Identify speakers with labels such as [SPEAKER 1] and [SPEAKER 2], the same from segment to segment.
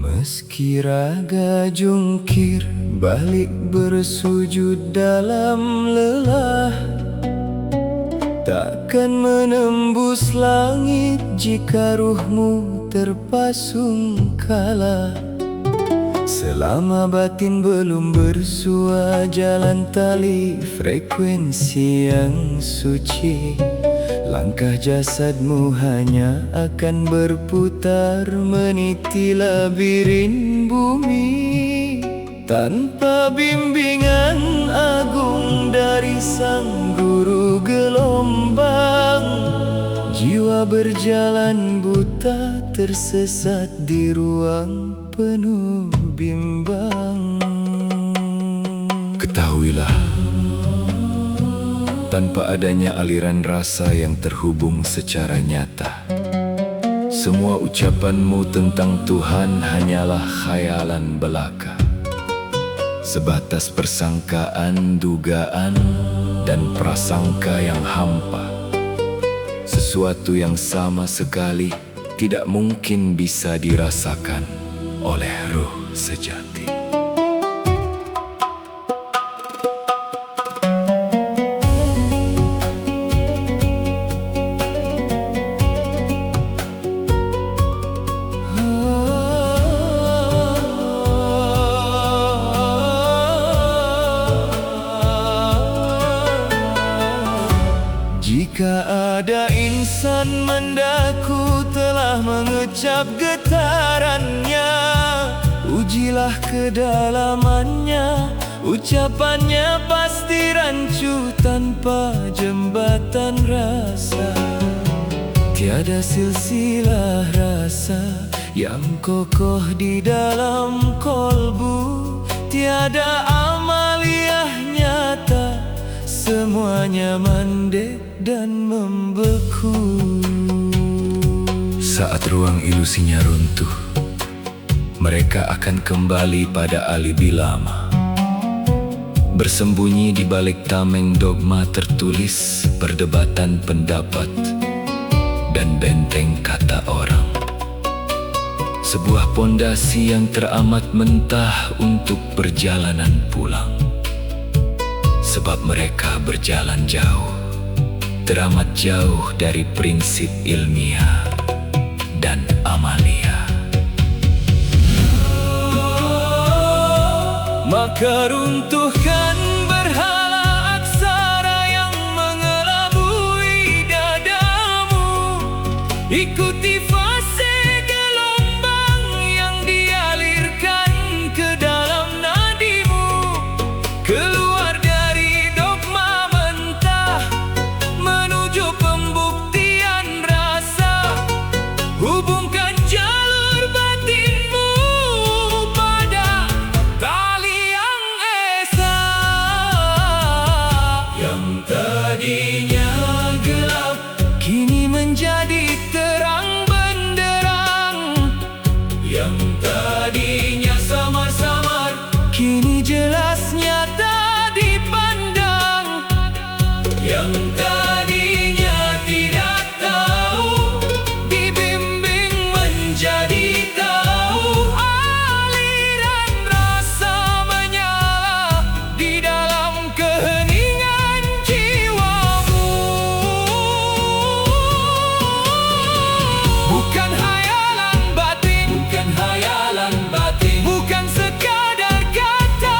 [SPEAKER 1] Meski raga jungkir balik bersujud dalam lelah, takkan menembus langit jika ruhmu terpasung kalah. Selama batin belum bersua jalan tali frekuensi yang suci, langkah jasadmu hanya akan berputar meniti labirin bumi. Tanpa bimbingan agung dari sang guru gelombang, jiwa berjalan buta tersesat di ruang penuh bimbang.
[SPEAKER 2] Ketahuilah, tanpa adanya aliran rasa yang terhubung secara nyata, semua ucapanmu tentang Tuhan hanyalah khayalan belaka, sebatas persangkaan, dugaan, dan prasangka yang hampa. Sesuatu yang sama sekali tidak mungkin bisa dirasakan oleh ruh sejati.
[SPEAKER 1] Jika ada insan mendaku telah mengecap getarannya, ujilah kedalamannya, ucapannya pasti rancu tanpa jembatan rasa. Tiada silsilah rasa yang kokoh di dalam kolbu, tiada amaliah nyata, semuanya mandek dan membeku.
[SPEAKER 2] Saat ruang ilusinya runtuh, mereka akan kembali pada alibi lama, bersembunyi di balik tameng dogma tertulis, perdebatan pendapat, dan benteng kata orang. Sebuah pondasi yang teramat mentah untuk perjalanan pulang, sebab mereka berjalan jauh, teramat jauh dari prinsip ilmiah dan amalia.
[SPEAKER 1] Maka runtuhkan berhala aksara yang mengelabui dadamu, ikuti fase gelombang yang dialirkan ke dalam nadimu, keluar dari dogma mentah menuju pembuktian rasa. Hubungkan jalur batinmu pada tali yang esa, yang tadinya gelap kini menjadi terang benderang, yang tadinya samar-samar kini jelas nyata dipandang, yang tadinya tidak tahu dibimbing menjadi tahu. Aliran rasa menyala di dalam keheningan jiwamu, bukan hayalan batin, bukan sekadar kata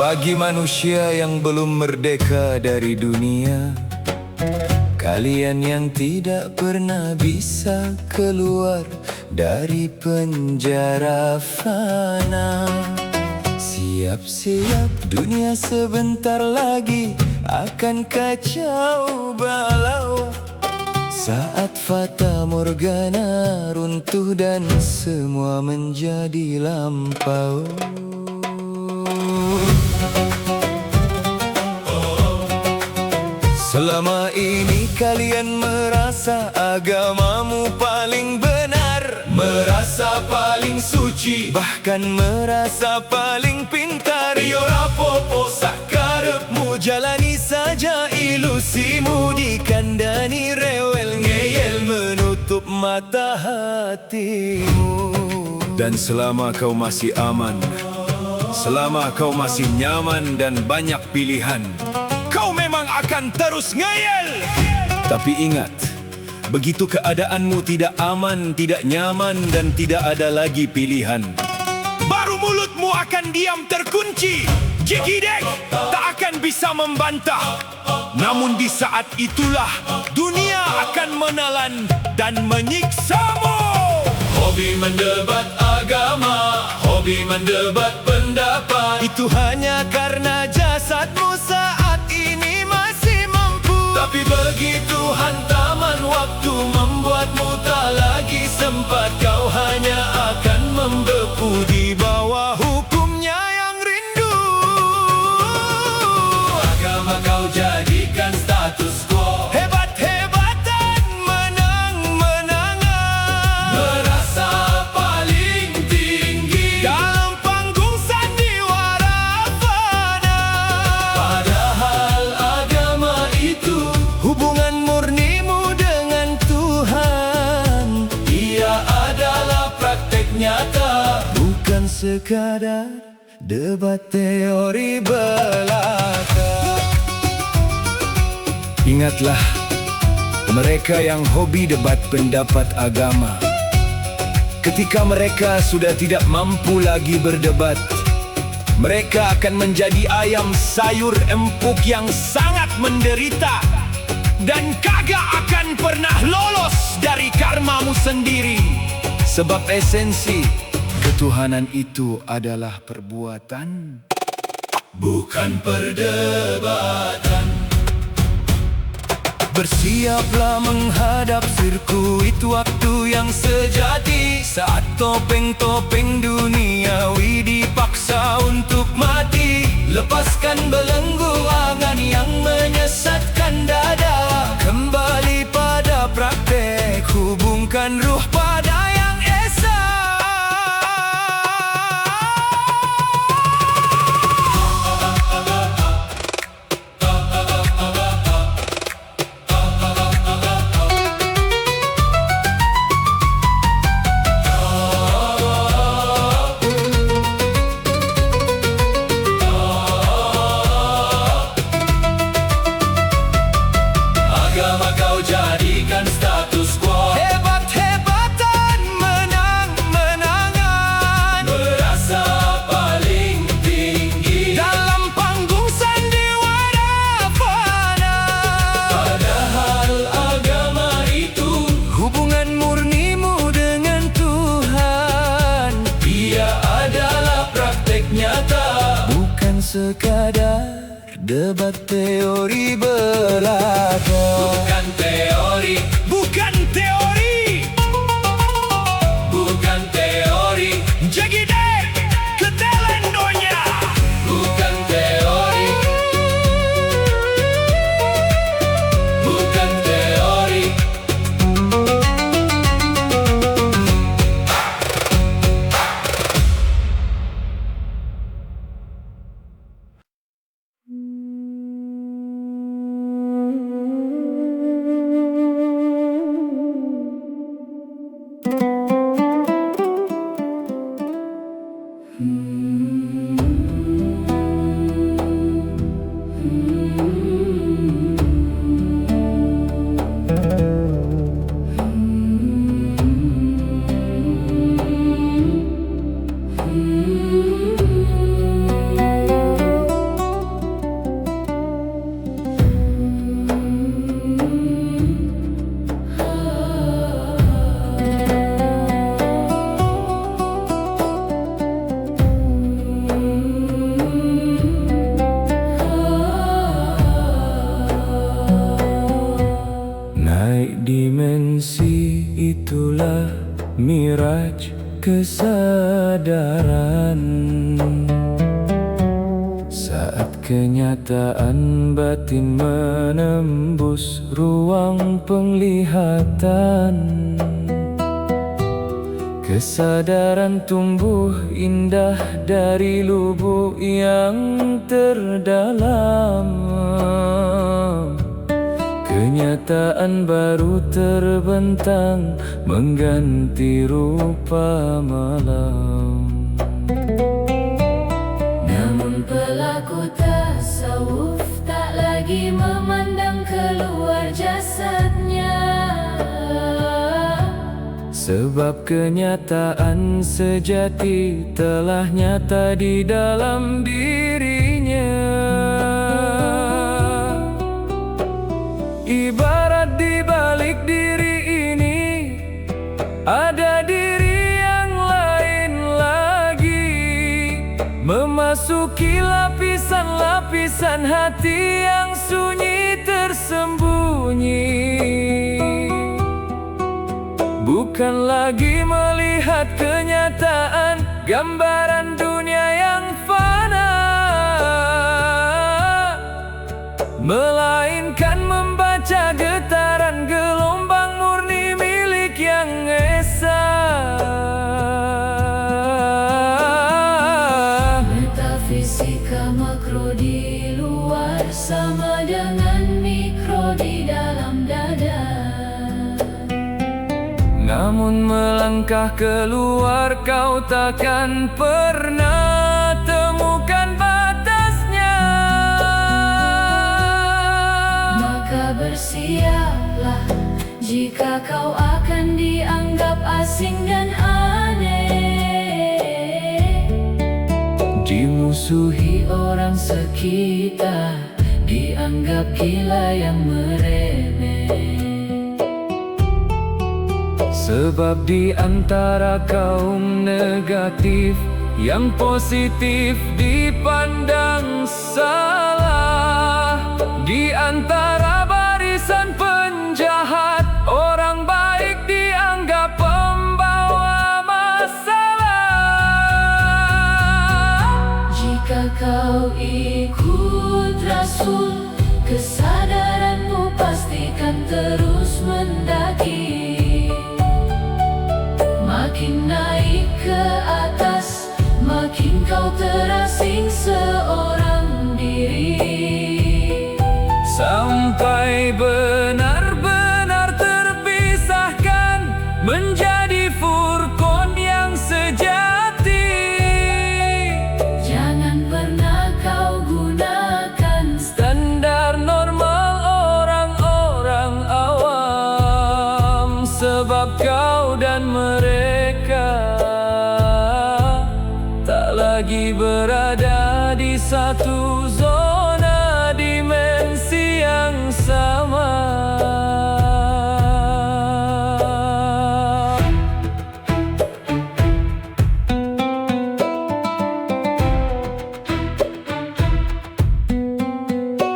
[SPEAKER 2] Bagi manusia yang belum merdeka dari dunia, kalian yang tidak pernah bisa keluar dari penjara fana, siap-siap, dunia sebentar lagi akan kacau balau. Saat fata morgana runtuh dan semua menjadi lampau. Selama ini kalian merasa agamamu paling benar, merasa paling suci, bahkan merasa paling pintar. Yo rapopo sakarepmu, jalani saja ilusimu, dikandani rewel ngeyel menutup mata hatimu. Dan selama kau masih aman, selama kau masih nyaman dan banyak pilihan, kau memang akan terus ngeyel. Tapi ingat, begitu keadaanmu tidak aman, tidak nyaman, dan tidak ada lagi pilihan, baru mulutmu akan diam terkunci. Jigidek tak akan bisa membantah. Namun di saat itulah dunia akan menelan dan menyiksamu. Hobi mendebat agama, hobi mendebat pendapat, itu hanya karena jasadmu saat ini masih mampu. Tapi begitu hantaman waktu membuatmu tak lagi sempat, kau hanya akan membeku di bawah hukumnya yang rindu. Agama kau jadikan status quo, hebat-hebatan, menang-menangan, merasa paling tinggi dalam panggung sandiwara fana. Padahal agama itu hubungan murnimu dengan Tuhan. Ia adalah praktek nyata, bukan sekadar debat teori belaka. Ingatlah, mereka yang hobi debat pendapat agama, ketika mereka sudah tidak mampu lagi berdebat, mereka akan menjadi ayam sayur empuk yang sangat menderita, dan kagak akan pernah lolos dari karmamu sendiri. Sebab esensi ketuhanan itu adalah perbuatan, bukan perdebatan. Bersiaplah menghadap sirkuit waktu yang sejati, saat topeng-topeng duniawi dipaksa untuk mati. Lepaskan belenggu angan yang menyesatkan dada, kembali pada praktek, hubungkan ruh pada yang esa. Agama kau jadikan status quo, hebat-hebatan, menang-menangan, merasa paling tinggi dalam panggung sandiwara fana. Padahal agama itu hubungan murnimu dengan Tuhan. Ia adalah praktek nyata, bukan sekadar debat teori belaka. Bukan teori, bukan teori, bukan teori. Jagide ketelendonya, bukan teori, bukan teori. kesadaran. Saat kenyataan batin menembus ruang penglihatan, kesadaran tumbuh indah dari lubuk yang terdalam. Kenyataan baru terbentang mengganti rupa malam.
[SPEAKER 3] Namun pelaku tasawuf tak lagi memandang keluar jasadnya,
[SPEAKER 2] sebab kenyataan sejati telah nyata di dalam dirinya. Ibarat di balik diri ini ada diri yang lain lagi, memasuki lapisan-lapisan hati yang sunyi tersembunyi. Bukan lagi melihat kenyataan, gambaran dunia yang fana, melainkan membaca getaran gelombang murni milik yang esa.
[SPEAKER 3] metafisika makro di luar sama dengan mikro di dalam dada.
[SPEAKER 2] Namun melangkah keluar kau takkan pernah temukan batasnya.
[SPEAKER 3] Maka bersiaplah jika kau akan dianggap asing dan aneh,
[SPEAKER 2] Dimusuhi
[SPEAKER 3] orang sekitar, dianggap gila yang meremeh.
[SPEAKER 2] sebab di antara kaum negatif, yang positif dipandang salah. Di antara barisan penjahat, orang baik dianggap pembawa masalah.
[SPEAKER 3] Jika kau ikut Rasul, kesadaranmu pastikan terus mendaki. Makin naik ke atas, makin kau terasing seorang diri,
[SPEAKER 2] Sampai benar-benar terpisahkan menjadi furqan yang sejati.
[SPEAKER 3] jangan pernah kau gunakan
[SPEAKER 2] Standar normal orang-orang awam, sebab kau dan mereka tak lagi berada di satu zona dimensi yang sama.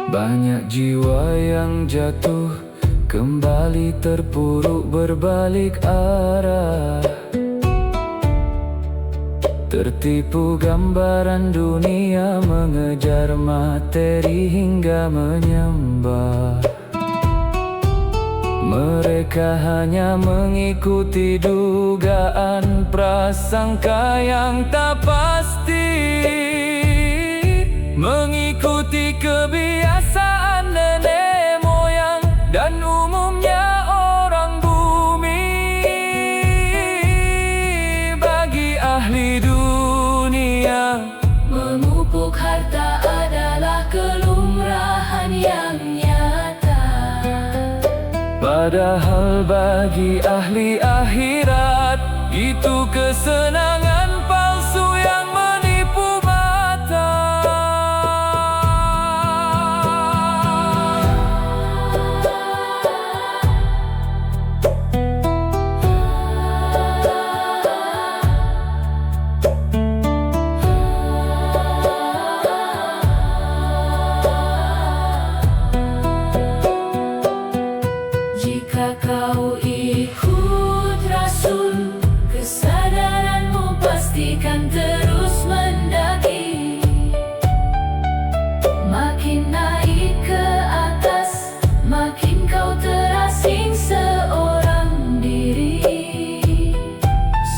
[SPEAKER 2] Banyak jiwa yang jatuh, kembali terpuruk berbalik arah, tertipu gambaran dunia, mengejar materi hingga menyembah. Mereka hanya mengikuti dugaan prasangka yang tak pasti, mengikuti kebiasaan nenek moyang dan umumnya orang bumi. Bagi ahli dunia,
[SPEAKER 3] memupuk harta adalah kelumrahan yang nyata.
[SPEAKER 2] padahal bagi ahli akhirat itu kesenangan palsu yang menipu mata.
[SPEAKER 3] Jika kau ikut Rasul, kesadaran hati kan terus mendaki, makin naik ke atas, makin kau terasing seorang diri,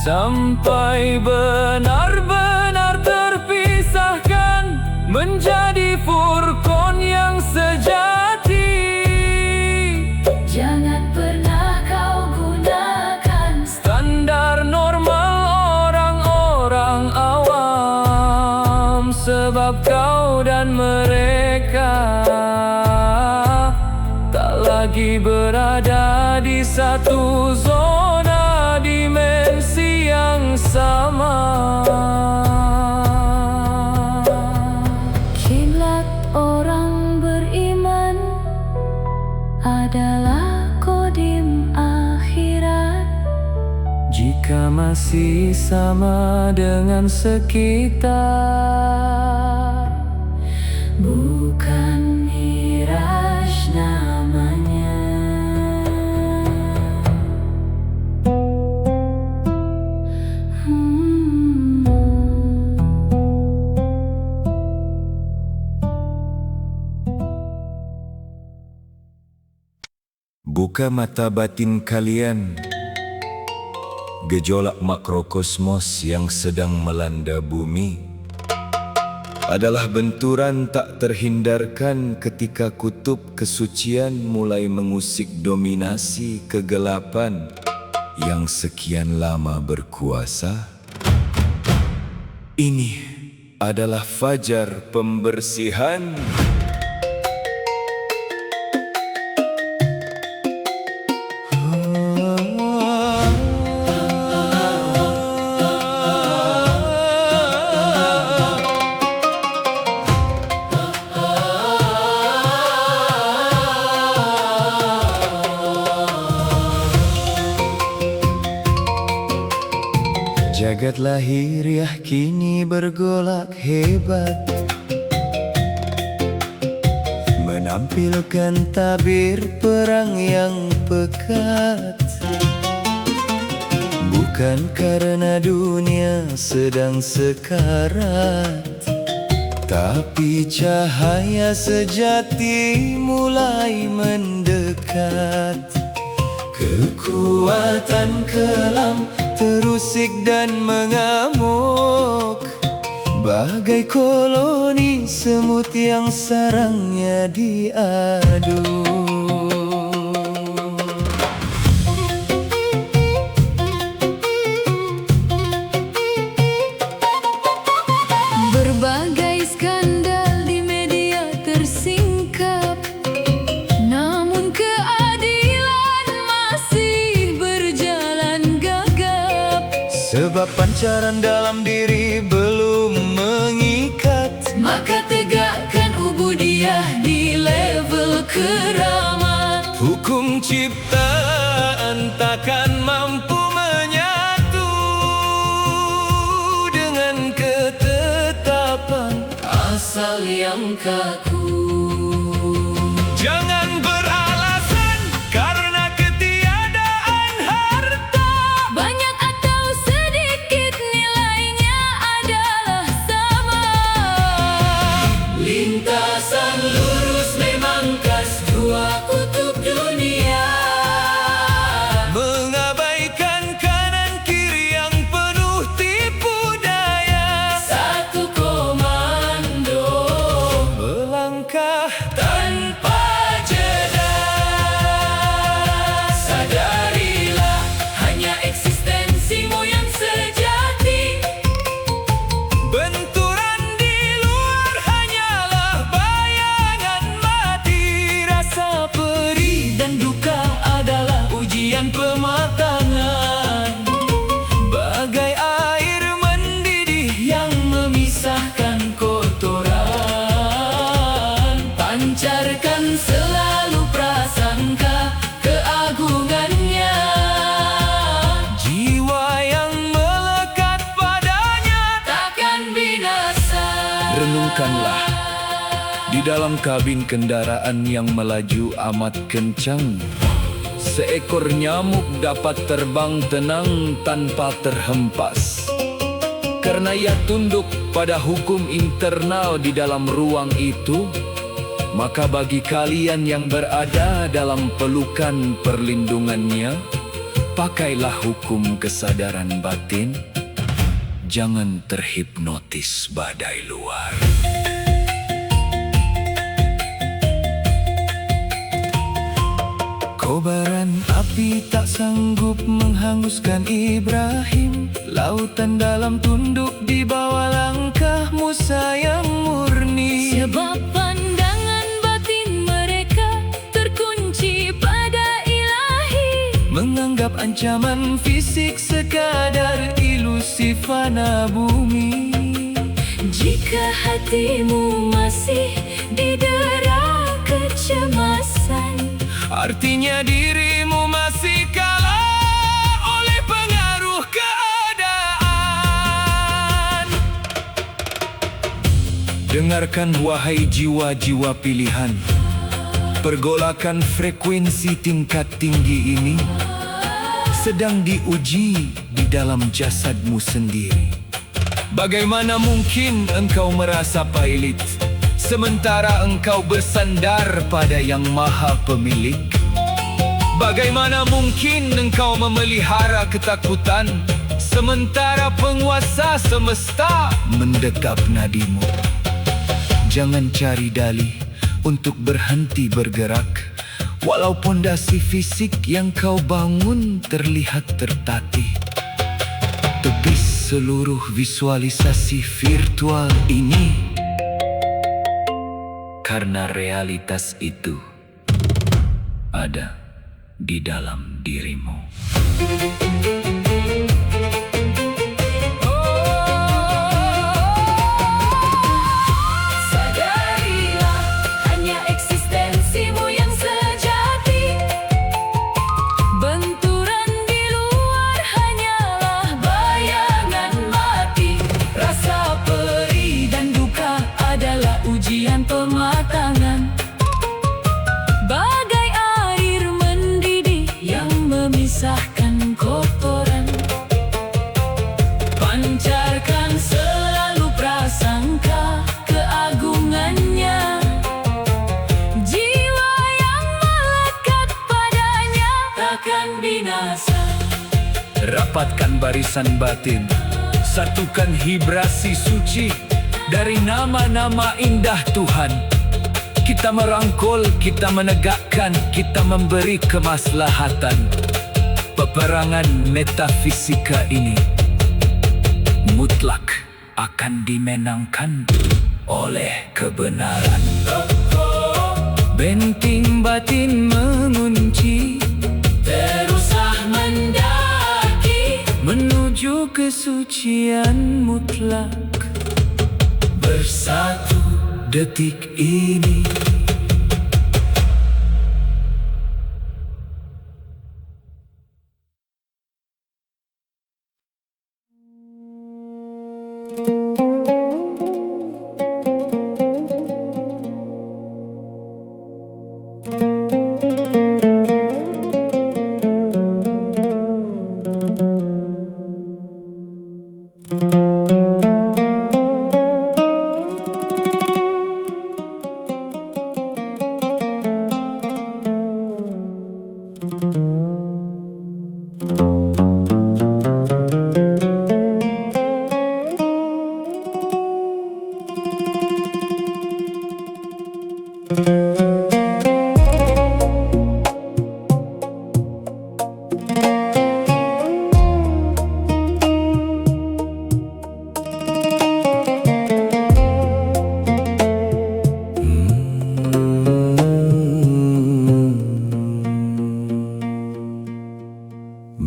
[SPEAKER 1] sampai benar-benar terpisahkan menjadi furqan yang sejati.
[SPEAKER 3] Jangan pernah kau gunakan
[SPEAKER 1] standar normal orang-orang awam, sebab kau dan mereka tak lagi berada di satu zona dimensi yang sama.
[SPEAKER 3] Kiblat orang beriman adalah kodim akhirat.
[SPEAKER 1] Jika masih sama dengan sekitar,
[SPEAKER 3] Bukan miraj namanya.
[SPEAKER 2] Buka mata batin kalian. Gejolak makrokosmos yang sedang melanda bumi adalah benturan tak terhindarkan ketika kutub kesucian mulai mengusik dominasi kegelapan yang sekian lama berkuasa. Ini adalah fajar pembersihan. Jagat lahiriah kini bergolak hebat, menampilkan tabir perang yang pekat. Bukan karena dunia sedang sekarat, tapi cahaya sejati mulai mendekat. Kekuatan kelam terusik dan mengamuk, bagai koloni semut yang sarangnya diadu.
[SPEAKER 3] Berbagai skandal di media tersingkap, namun keadilan masih berjalan gagap.
[SPEAKER 2] Sebab pancaran dalam diri belum mengikat,
[SPEAKER 3] Maka tegakkan ubudiyah di level keramat.
[SPEAKER 1] hukum ciptaan takkan mampu menyatu dengan ketetapan
[SPEAKER 3] Asal yang kaku.
[SPEAKER 1] Jangan beralasan karena ketiadaan harta.
[SPEAKER 3] Banyak atau sedikit nilainya adalah sama. Lintasan lurus memangkas dua kutub dunia.
[SPEAKER 1] Mengabaikan kanan kiri yang penuh tipu daya.
[SPEAKER 3] Satu komando
[SPEAKER 1] Melangkah
[SPEAKER 3] tanpa jeda. Sadarilah hanya eksistensimu yang sejati.
[SPEAKER 1] benturan di luar hanyalah bayangan mati. Rasa perih dan duka adalah ujian pematangan, bagai air mendidih yang memisahkan kotoran. Pancarkan selalu prasangka keagungannya. Jiwa yang melekat padanya
[SPEAKER 3] Takkan binasa.
[SPEAKER 2] renungkanlah di dalam kabin kendaraan yang melaju amat kencang. Seekor nyamuk dapat terbang tenang tanpa terhempas. Karena ia tunduk pada hukum internal di dalam ruang itu, maka bagi kalian yang berada dalam pelukan perlindungannya, pakailah hukum kesadaran batin. Jangan terhipnotis badai luar. Kobaran api tak sanggup menghanguskan Ibrahim. Lautan dalam tunduk di bawah langkah Musa yang murni.
[SPEAKER 3] Sebab pandangan batin mereka terkunci pada ilahi.
[SPEAKER 2] Menganggap ancaman fisik sekadar ilusi fana bumi.
[SPEAKER 3] Jika hatimu masih didera kecemasan,
[SPEAKER 1] Artinya dirimu masih kalah oleh pengaruh keadaan.
[SPEAKER 2] Dengarkan wahai jiwa-jiwa pilihan. Pergolakan frekuensi tingkat tinggi ini sedang diuji di dalam jasadmu sendiri. Bagaimana mungkin engkau merasa pailit sementara engkau bersandar pada Yang Maha Pemilik? Bagaimana mungkin engkau memelihara ketakutan sementara penguasa semesta mendekap nadimu? Jangan cari dalih untuk berhenti bergerak, walau pondasi fisik yang kau bangun terlihat tertatih. Tepis seluruh visualisasi virtual ini, karena realitas itu ada di dalam dirimu.
[SPEAKER 3] sadarilah hanya eksistensimu yang sejati. Benturan di luar hanyalah bayangan mati.
[SPEAKER 1] Rasa perih dan duka adalah ujian pematangan.
[SPEAKER 3] Bagai air mendidih yang memisahkan kotoran.
[SPEAKER 1] Pancarkan selalu prasangka keagungannya.
[SPEAKER 3] Jiwa yang melekat padanya
[SPEAKER 1] Takkan binasa.
[SPEAKER 2] Rapatkan barisan batin, satukan vibrasi suci dari nama-nama indah Tuhan. Kita merangkul, kita menegakkan, kita memberi kemaslahatan. Peperangan metafisika ini mutlak akan dimenangkan oleh kebenaran. Benteng batin mengunci,
[SPEAKER 1] Teruslah mendaki
[SPEAKER 2] menuju kesucian mutlak.
[SPEAKER 1] bersatu.
[SPEAKER 2] Detik ini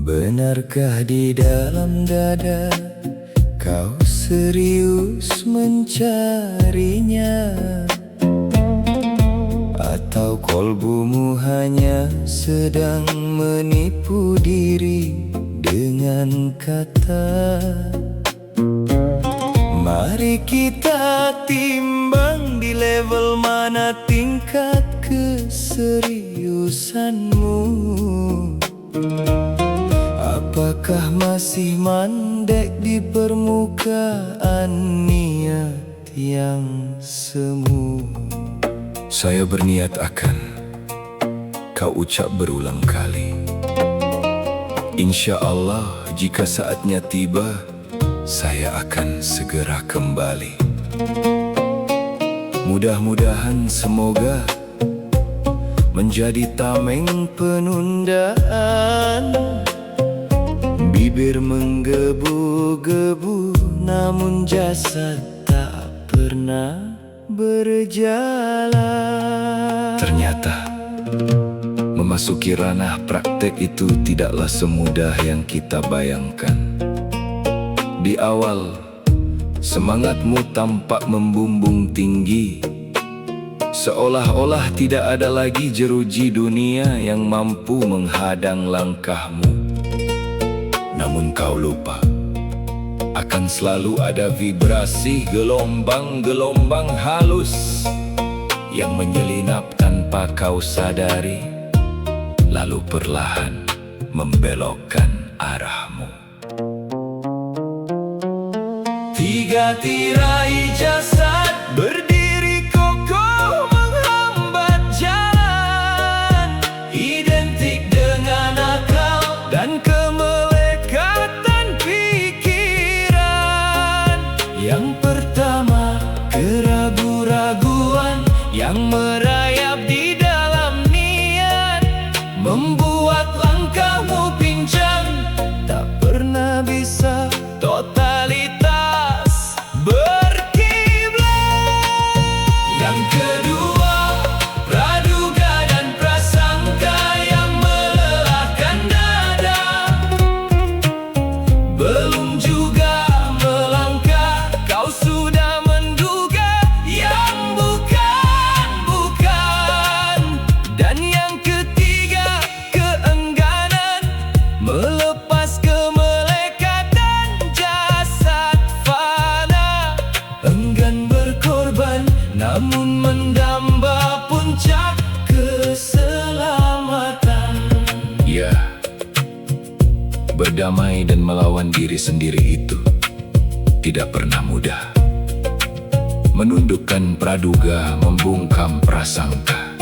[SPEAKER 2] benarkah di dalam dada kau serius mencarinya? Atau kolbumu hanya sedang menipu diri dengan kata? Mari kita timbang di level mana tingkat keseriusanmu. Apakah
[SPEAKER 4] Apakah masih mandek di permukaan niat yang semu?
[SPEAKER 2] Saya berniat akan kau ucap berulang kali. Insya Allah jika saatnya tiba, saya akan segera kembali. Mudah-mudahan semoga menjadi tameng penundaan. Bibir menggebu-gebu, namun jasad tak pernah berjalan. Ternyata memasuki ranah praktek itu tidaklah semudah yang kita bayangkan. Di awal, semangatmu tampak membumbung tinggi, seolah-olah tidak ada lagi jeruji dunia yang mampu menghadang langkahmu. Namun kau lupa, akan selalu ada vibrasi gelombang-gelombang halus yang menyelinap tanpa kau sadari, lalu perlahan membelokkan arahmu. Tiga tirai jasad berdiri kokoh menghambat jalan, identik dengan akal dan kemelekatan pikiran. Yang pertama, keraguan-raguan yang merayap di dalam niat, membuat langkahmu pincang, tak pernah bisa totalitas berkiblat. Yang kedua, praduga dan prasangka yang melelahkan dada. Belum juga melangkah, kau sudah menduga yang bukan-bukan. Dan yang ketiga, keengganan melepas kemelekatan jasad fana. Enggan berkorban, namun mendamba puncak keselamatan. Ya, berdamai dan melawan diri sendiri itu tidak pernah mudah. Menundukkan praduga, membungkam prasangka,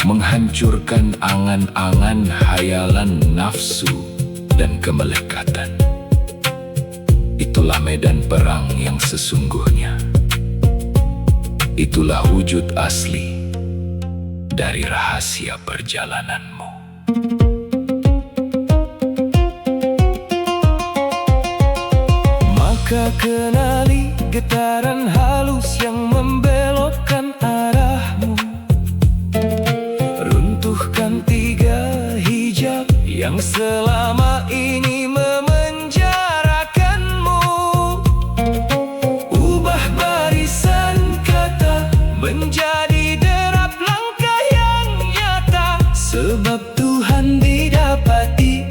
[SPEAKER 2] menghancurkan angan-angan, hayalan nafsu dan kemelekatan. Itulah medan perang yang sesungguhnya. Itulah wujud asli dari rahasia perjalananmu.
[SPEAKER 4] Maka kenali getaran halus yang membelokkan arahmu. Runtuhkan tiga hijab yang selama ini memenjarakanmu. Ubah barisan kata menjadi derap langkah yang nyata, sebab Tuhan didapati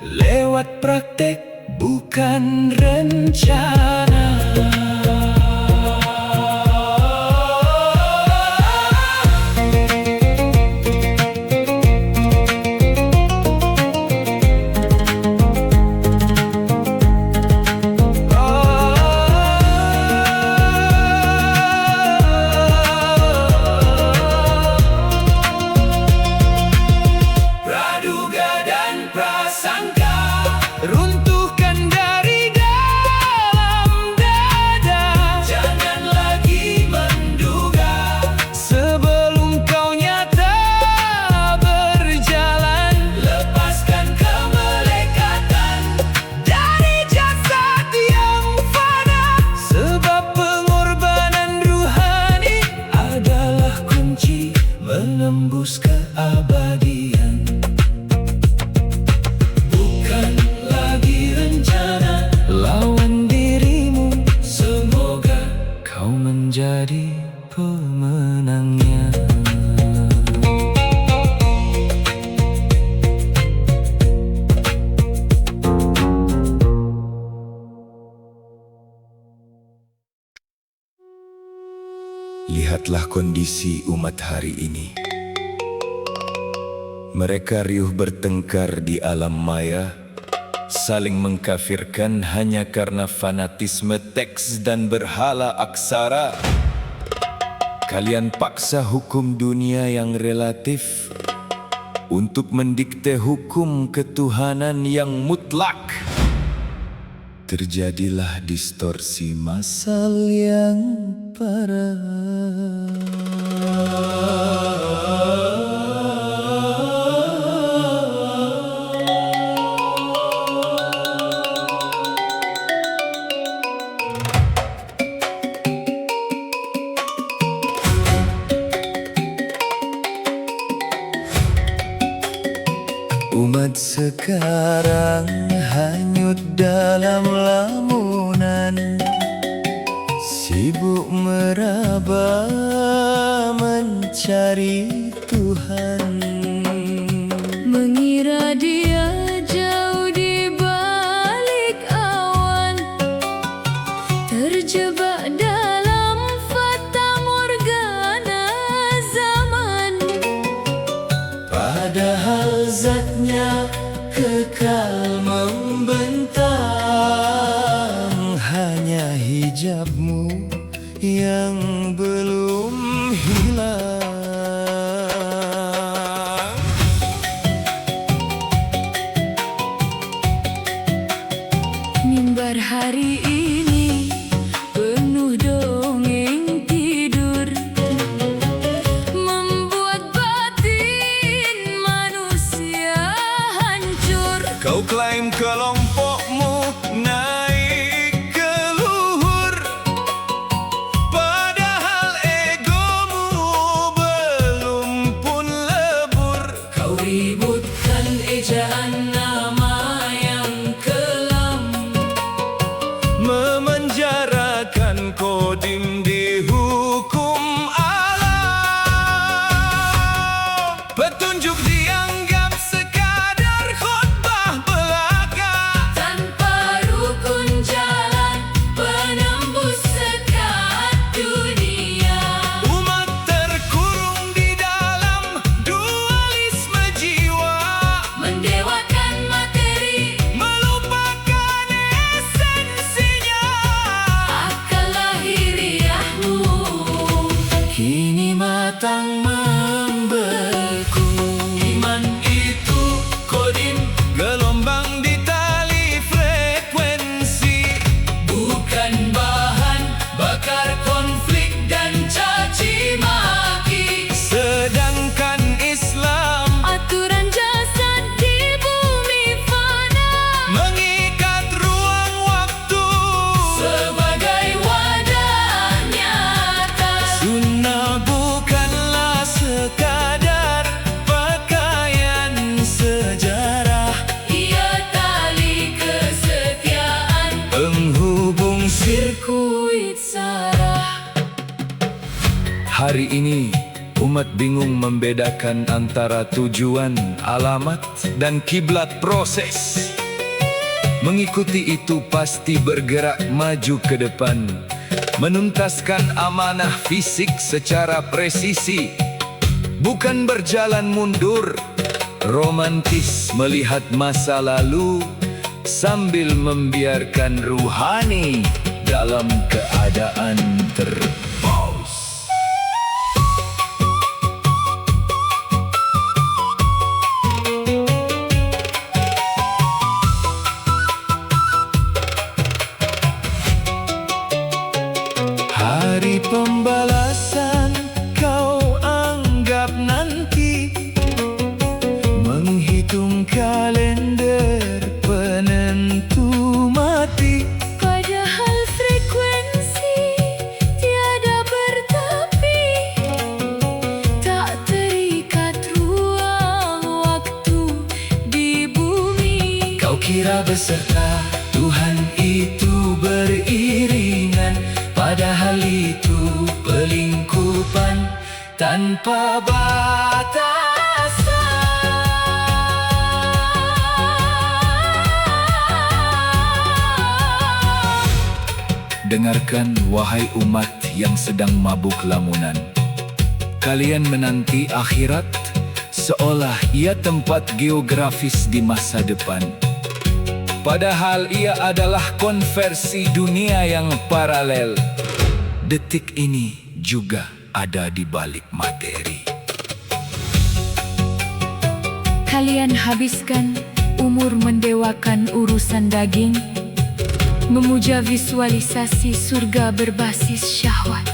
[SPEAKER 4] lewat praktek, bukan rencana.
[SPEAKER 1] Praduga dan prasangka
[SPEAKER 4] Runtuhkan dari dalam dada.
[SPEAKER 1] jangan lagi menduga,
[SPEAKER 4] Sebelum kau nyata berjalan,
[SPEAKER 1] lepaskan kemelekatan.
[SPEAKER 4] dari jasad yang fana. Sebab pengorbanan ruhani adalah kunci menembus keabadian.
[SPEAKER 1] Bukan lagi rencana,
[SPEAKER 4] Lawan dirimu,
[SPEAKER 1] semoga
[SPEAKER 4] kau menjadi pemenangnya.
[SPEAKER 2] Lihatlah kondisi umat hari ini. Mereka riuh bertengkar di alam maya, saling mengkafirkan hanya karena fanatisme teks dan berhala aksara. Kalian paksa hukum dunia yang relatif untuk mendikte hukum ketuhanan yang mutlak. Terjadilah distorsi masal yang parah. Umat sekarang hanyut dalam lamunan, sibuk meraba mencari Tuhan.
[SPEAKER 3] Mengira dia jauh di balik awan, terjebak dalam fata morgana zaman.
[SPEAKER 2] Padahal zatnya kekal membentang, hanya hijabmu yang belum hilang.
[SPEAKER 3] Mimbar hari ini penuh dongeng tidur, membuat batin manusia hancur.
[SPEAKER 2] Kau klaim kelompokmu naik ke luhur, padahal egomu belum pun lebur.
[SPEAKER 1] Kau ributkan ejaan nama yang kelam,
[SPEAKER 2] memenjarakan kodim di hukum alam. Petunjuk dianggap sekadar khotbah belaka,
[SPEAKER 3] Tanpa rukun jalan penembus sekat dunia.
[SPEAKER 2] umat terkurung di dalam dualisme jiwa,
[SPEAKER 3] Mendewakan materi,
[SPEAKER 2] melupakan esensinya.
[SPEAKER 3] akal lahiriahmu
[SPEAKER 2] Kini matang membeku.
[SPEAKER 1] iman itu kodim,
[SPEAKER 2] Gelombang di tali frekuensi,
[SPEAKER 1] bukan bahan bakar konflik dan caci maki.
[SPEAKER 2] sedangkan Islam
[SPEAKER 3] aturan jasad di bumi fana.
[SPEAKER 2] mengikat ruang waktu.
[SPEAKER 1] Sebagai wadah nyata,
[SPEAKER 2] Sunnah bukanlah sekadar pakaian sejarah,
[SPEAKER 3] Ia tali kesetiaan,
[SPEAKER 2] penghubung
[SPEAKER 3] sirkuit sarah.
[SPEAKER 2] Hari ini umat bingung membedakan antara tujuan, alamat, dan kiblat proses. Mengikuti itu pasti bergerak maju ke depan, menuntaskan amanah fisik secara presisi, bukan berjalan mundur, romantis melihat masa lalu sambil membiarkan ruhani dalam keadaan terpaus. Hari pembalasan kau anggap nanti, menghitung kalender penentu mati.
[SPEAKER 3] Padahal frekuensi tiada bertepi, tak terikat ruang waktu di bumi.
[SPEAKER 2] Kau kira beserta Tuhan itu beriringan, padahal itu pelingkupan tanpa batasan. Dengarkan wahai umat yang sedang mabuk lamunan, kalian menanti akhirat seolah ia tempat geografis di masa depan. Padahal ia adalah konversi dunia yang paralel. Detik ini juga ada di balik materi.
[SPEAKER 3] Kalian habiskan umur mendewakan urusan daging, memuja visualisasi surga berbasis syahwat,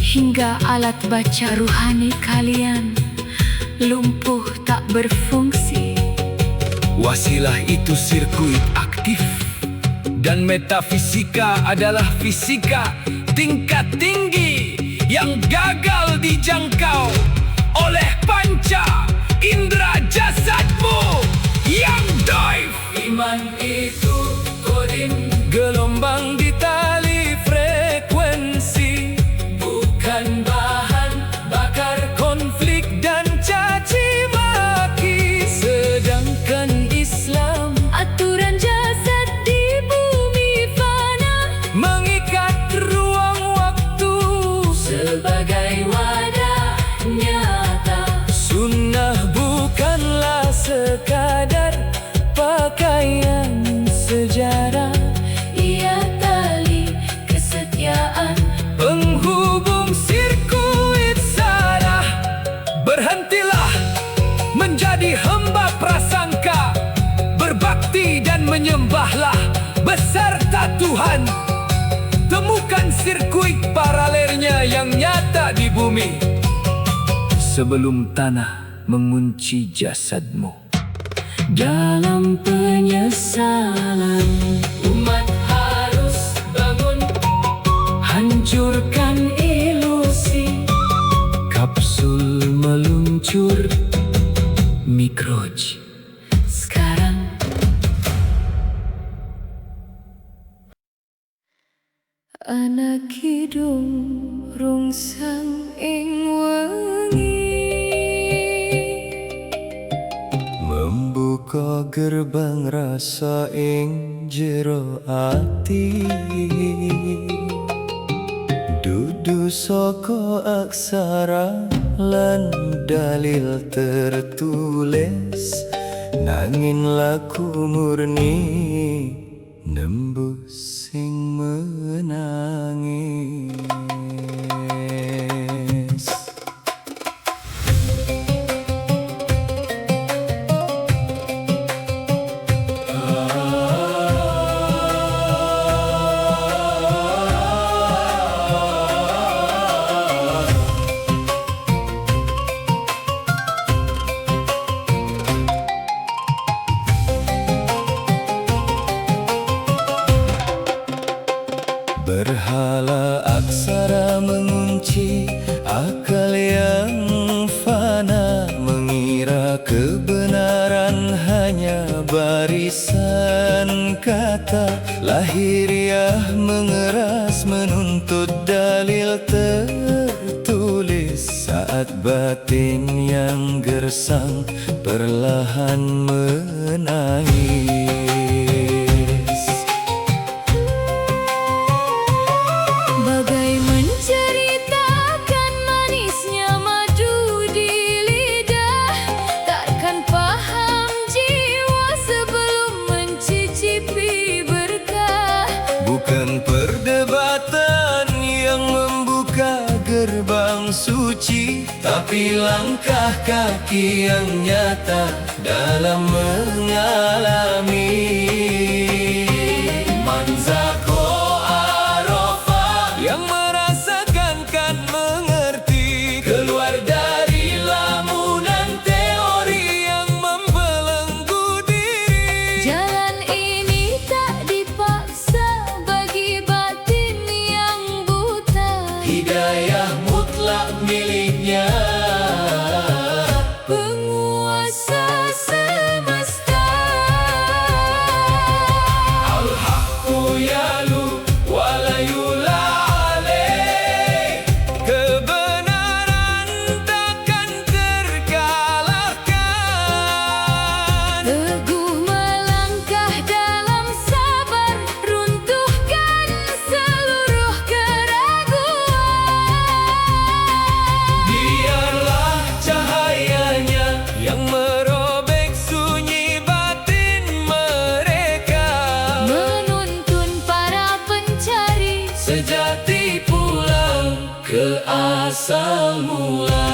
[SPEAKER 3] hingga alat baca ruhani kalian lumpuh tak berfungsi.
[SPEAKER 2] Wasilah itu sirkuit aktif, dan metafisika adalah fisika tingkat tinggi yang gagal dijangkau oleh panca indera jasadmu yang dive.
[SPEAKER 1] Iman itu kodim,
[SPEAKER 2] Gelombang di tali frekuensi,
[SPEAKER 1] bukan bahan bakar
[SPEAKER 2] konflik dan caci maki. Sedangkan Islam
[SPEAKER 3] Aturan jasad di bumi fana,
[SPEAKER 2] mengikat ruang waktu.
[SPEAKER 1] sebagai wadah nyata.
[SPEAKER 2] Sunnah bukanlah sekadar pakaian sejarah,
[SPEAKER 3] ia tali kesetiaan.
[SPEAKER 2] penghubung sirkuit sarah. Berhentilah menjadi hamba prasangka, berbakti dan menyembahlah beserta Tuhan. Temukan sirkuit paralelnya yang nyata di bumi sebelum tanah mengunci jasadmu.
[SPEAKER 3] Dalam penyesalan,
[SPEAKER 1] Umat harus bangun,
[SPEAKER 3] hancurkan ilusi.
[SPEAKER 2] Kapsul meluncur, Mikroj
[SPEAKER 3] Sekarang anak kidung rungsang ing wengi,
[SPEAKER 4] Membuka gerbang rasa ing jero ati, dudu saka aksara lan dalil tertulis, nangin laku murni nembus sing menangis. Berhala aksara mengunci akal yang fana, mengira kebenaran hanya barisan kata. Lahiriah mengeras menuntut dalil tertulis, saat batin yang gersang perlahan menangis.
[SPEAKER 3] bagai menceritakan manisnya madu di lidah. Takkan paham jiwa sebelum mencicipi berkah.
[SPEAKER 4] Bukan perdebatan yang membuka gerbang suci, tapi langkah kaki yang nyata dalam mengalami.
[SPEAKER 1] Manzako Arafah,
[SPEAKER 4] Yang merasakan kan mengerti,
[SPEAKER 1] keluar dari lamunan
[SPEAKER 4] teori yang membelenggu diri.
[SPEAKER 3] Jalan ini tak dipaksa bagi batin yang buta.
[SPEAKER 1] hidayah mutlak miliknya.
[SPEAKER 3] Penguasa semesta.
[SPEAKER 1] sejati pulang ke asal mula.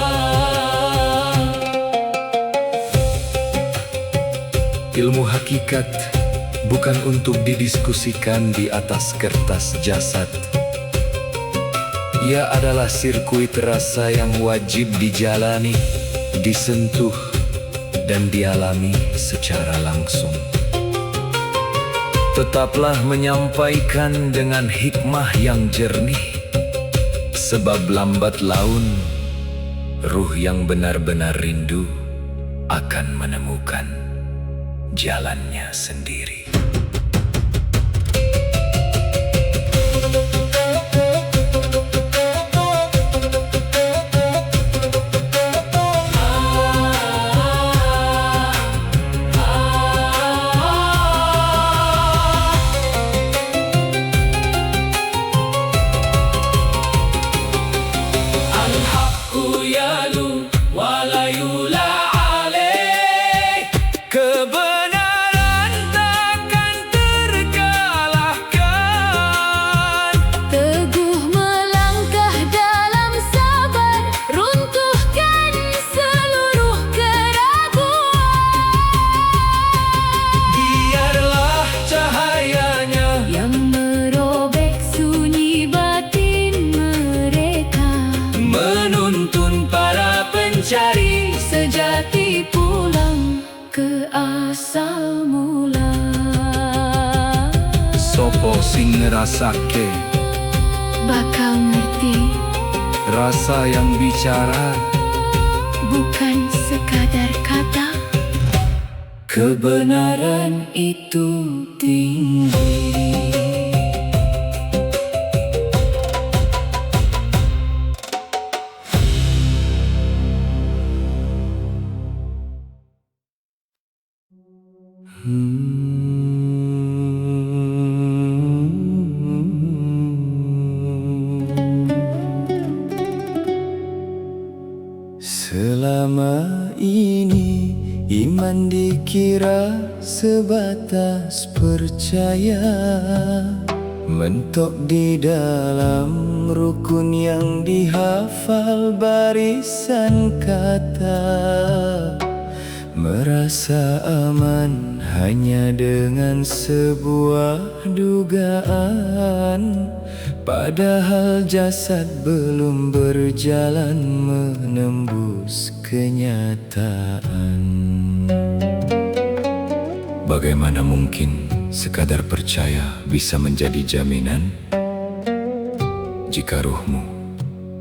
[SPEAKER 2] Ilmu hakikat bukan untuk didiskusikan di atas kertas jasad. Ia adalah sirkuit rasa yang wajib dijalani, disentuh, dan dialami secara langsung. Tetaplah menyampaikan dengan hikmah yang jernih, sebab lambat laun ruh yang benar-benar rindu akan menemukan jalannya sendiri.
[SPEAKER 1] Al-haqqu yalu wa la yula alaih.
[SPEAKER 4] Kebenaran takkan terkalahkan.
[SPEAKER 3] Teguh melangkah dalam sabar, runtuhkan seluruh keraguan.
[SPEAKER 1] Biarlah cahayanya
[SPEAKER 3] Yang merobek sunyi batin mereka,
[SPEAKER 1] menuntun para pencari
[SPEAKER 3] sejati pulang ke asal mula.
[SPEAKER 2] Sopo sing ngerasake
[SPEAKER 3] Bakal ngerti,
[SPEAKER 2] rasa yang bicara,
[SPEAKER 3] bukan sekadar kata.
[SPEAKER 1] kebenaran itu tinggi.
[SPEAKER 4] Selama ini iman dikira sebatas percaya, mentok di dalam rukun yang dihafal barisan kata. Merasa aman hanya dengan sebuah dugaan, padahal jasad belum berjalan menembus kenyataan.
[SPEAKER 2] bagaimana mungkin sekadar percaya bisa menjadi jaminan jika ruhmu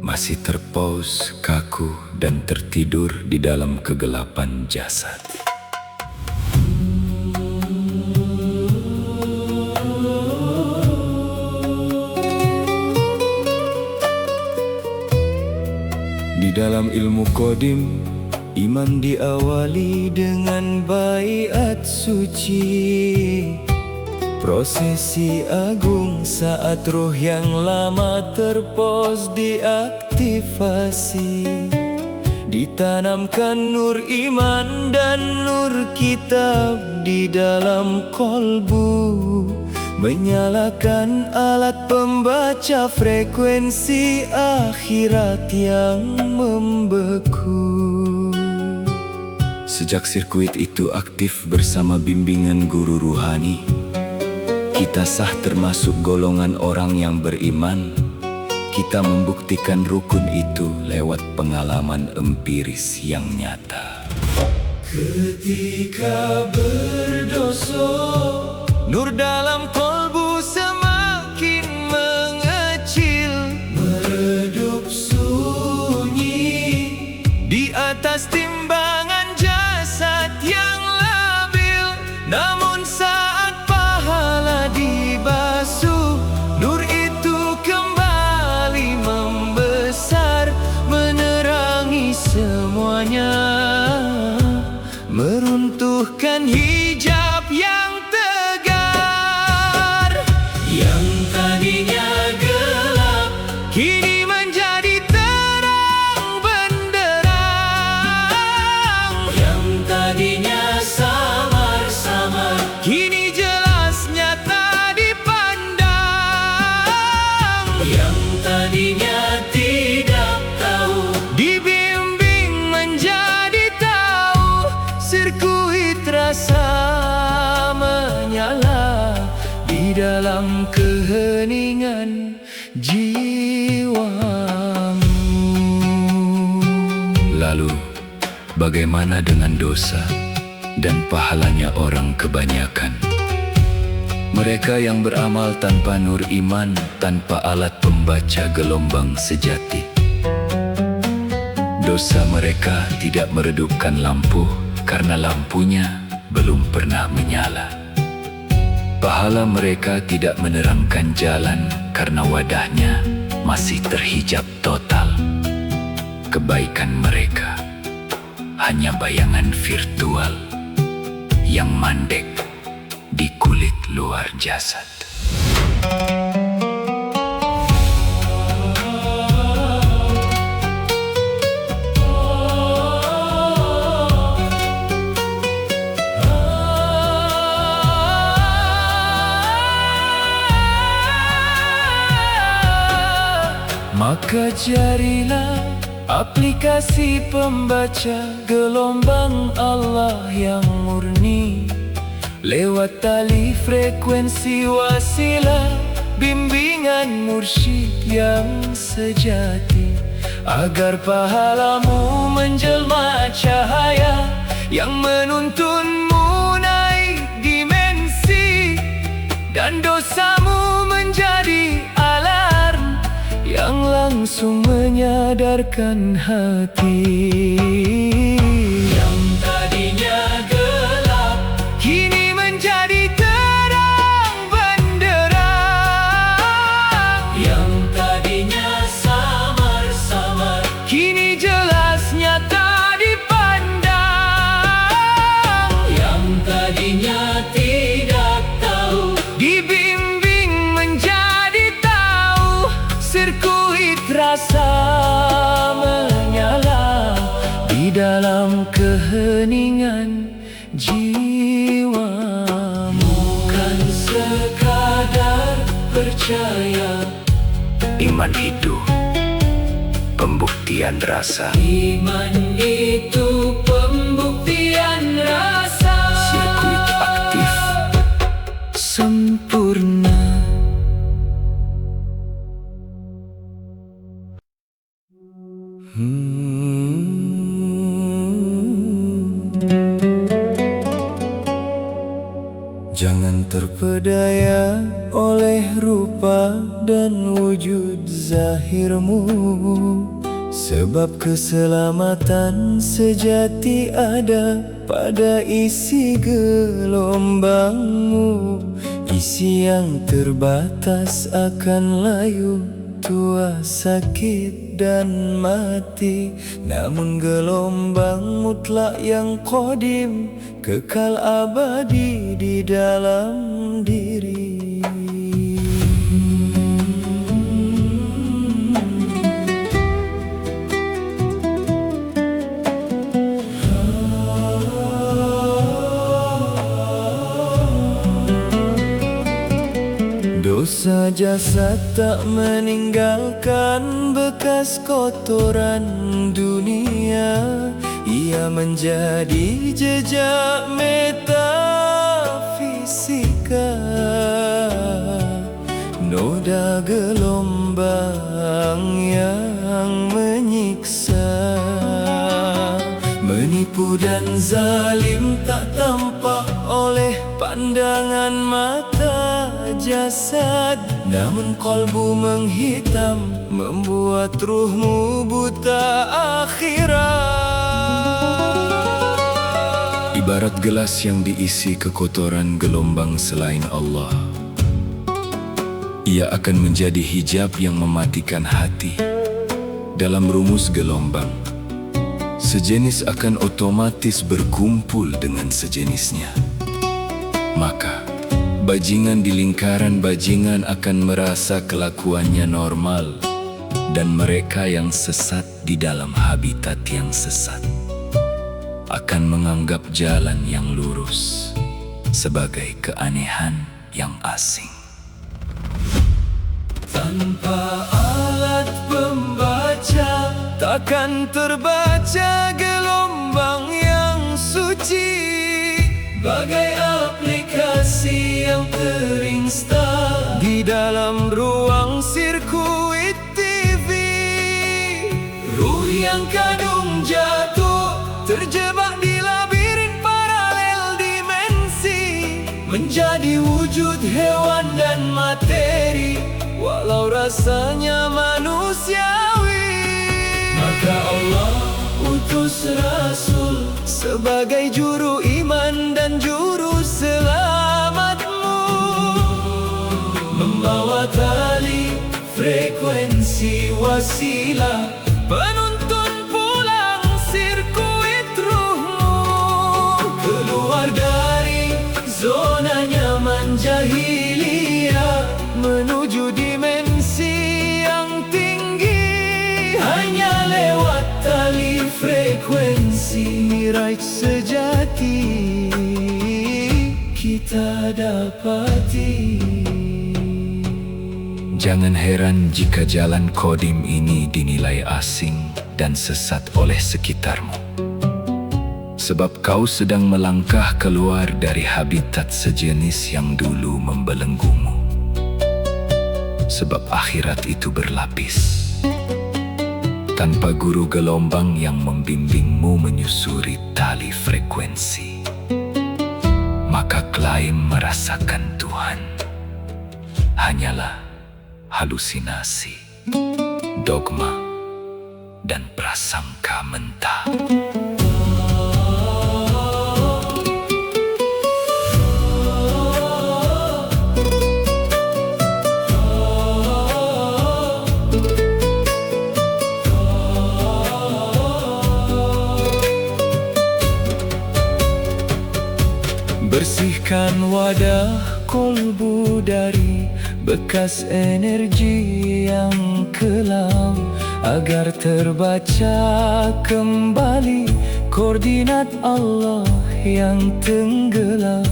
[SPEAKER 2] masih terpaus, kaku, dan tertidur di dalam kegelapan jasad. Di dalam ilmu qadim, iman diawali dengan baiat suci, prosesi agung saat ruh yang lama terpos diaktifasi. Ditanamkan nur iman dan nur kitab di dalam kolbu, menyalakan alat pembaca frekuensi akhirat yang membeku. Sejak sirkuit itu aktif bersama bimbingan guru ruhani, kita sah termasuk golongan orang yang beriman. Kita membuktikan rukun itu lewat pengalaman empiris yang nyata.
[SPEAKER 1] Ketika berdosa,
[SPEAKER 4] Nur dalam kolbu semakin mengecil,
[SPEAKER 1] meredup sunyi
[SPEAKER 4] di atas timbangan jasad yang labil. Namun saat pahala dibasuh, nur itu kembali membesar, menerangi semuanya, meruntuhkan hijab yang tegas. jiwamu.
[SPEAKER 2] Lalu, bagaimana dengan dosa dan pahalanya orang kebanyakan? Mereka yang beramal tanpa nur iman, tanpa alat pembaca gelombang sejati. Dosa mereka tidak meredupkan lampu karena lampunya belum pernah menyala. Pahala mereka tidak menerangkan jalan karena wadahnya masih terhijab total. Kebaikan mereka hanya bayangan virtual yang mandek di kulit luar jasad.
[SPEAKER 4] Maka carilah aplikasi pembaca gelombang Allah yang murni. Lewat tali frekuensi wasilah bimbingan mursyid yang sejati. Agar pahalamu menjelma cahaya yang menuntunmu naik dimensi. Dan dosamu menjadi alarm yang langsung menyadarkan hati. Yang tadinya gelap kini menjadi terang benderang. Yang tadinya samar-samar kini jelas nyata dipandang. Yang tadinya tidak tahu dibimbing menjadi tahu. Sirkuit rasa menyala di dalam keheningan jiwamu. Bukan sekadar percaya,
[SPEAKER 2] Iman hidup, pembuktian rasa.
[SPEAKER 4] iman itu pembuktian rasa.
[SPEAKER 2] Sirkuit aktif,
[SPEAKER 4] sempurna. Jangan terpedaya oleh rupa dan wujud zahirmu, sebab keselamatan sejati ada pada isi gelombangmu. Isi yang terbatas akan layu, tua, sakit, dan mati. Namun gelombang mutlak yang qadim kekal abadi di dalam diri. Dosa jasad tak meninggalkan bekas kotoran dunia. Ia menjadi jejak metafisika, noda gelombang yang menyiksa. Menipu dan zalim tak tampak oleh pandangan mata jasad, namun kolbu menghitam membuat ruhmu buta akhirat.
[SPEAKER 2] ibarat gelas yang diisi kekotoran gelombang selain Allah. Ia akan menjadi hijab yang mematikan hati. Dalam rumus gelombang, sejenis akan otomatis berkumpul dengan sejenisnya. Maka, bajingan di lingkaran bajingan akan merasa kelakuannya normal, dan mereka yang sesat di dalam habitat yang sesat akan menganggap jalan yang lurus sebagai keanehan yang asing.
[SPEAKER 4] Tanpa alat pembaca, takkan terbaca gelombang yang suci. Bagai aplikasi yang terinstall di di dalam ruang sirkuit TV. Ruh yang kadung jatuh, terjebak di labirin paralel dimensi, menjadi wujud hewan dan materi, walau rasanya manusiawi. Maka Allah utus Rasul sebagai juru iman dan juru selamatmu, membawa tali frekuensi wasilah, penuntun pulang sirkuit ruhmu, keluar dari zona nyaman jahiliyah, menuju dimensi yang tinggi. Hanya lewat tali frekuensi Miraj sejati kita dapati.
[SPEAKER 2] Jangan heran jika jalan kodim ini dinilai asing dan sesat oleh sekitarmu, sebab kau sedang melangkah keluar dari habitat sejenis yang dulu membelenggumu. Sebab akhirat itu berlapis, tanpa guru gelombang yang membimbingmu menyusuri tali frekuensi, maka klaim merasakan Tuhan hanyalah halusinasi, dogma, dan prasangka mentah.
[SPEAKER 4] Bersihkan wadah kolbu dari bekas energi yang kelam, agar terbaca kembali koordinat Allah yang tenggelam.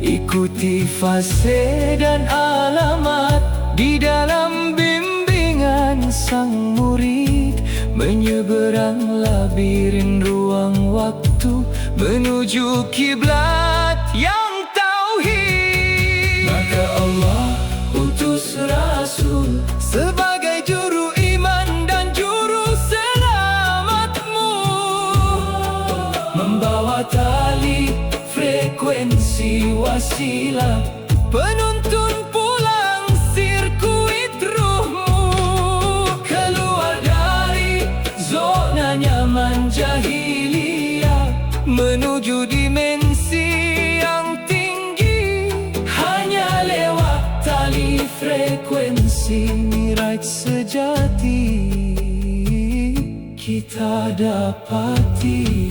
[SPEAKER 4] Ikuti fase dan alamat di dalam bimbingan sang murid, menyeberang labirin ruang waktu menuju kiblat yang tauhid. Maka Allah utus Rasul sebagai juru iman dan juru selamatmu, membawa tali frekuensi wasilah, penuntun pulang sirkuit ruhmu, keluar dari zona nyaman jahiliyah, menuju dimensi yang tinggi. Hanya lewat tali frekuensi Miraj sejati kita dapati.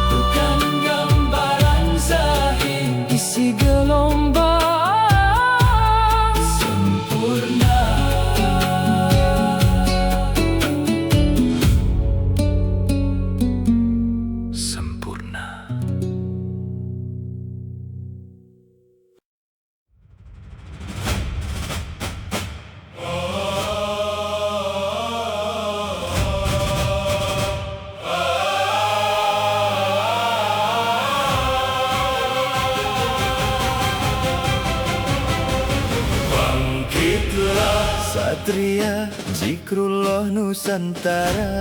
[SPEAKER 4] Bukan gambaran zahir isi gelombang sempurna. Satria Zikrullah Nusantara,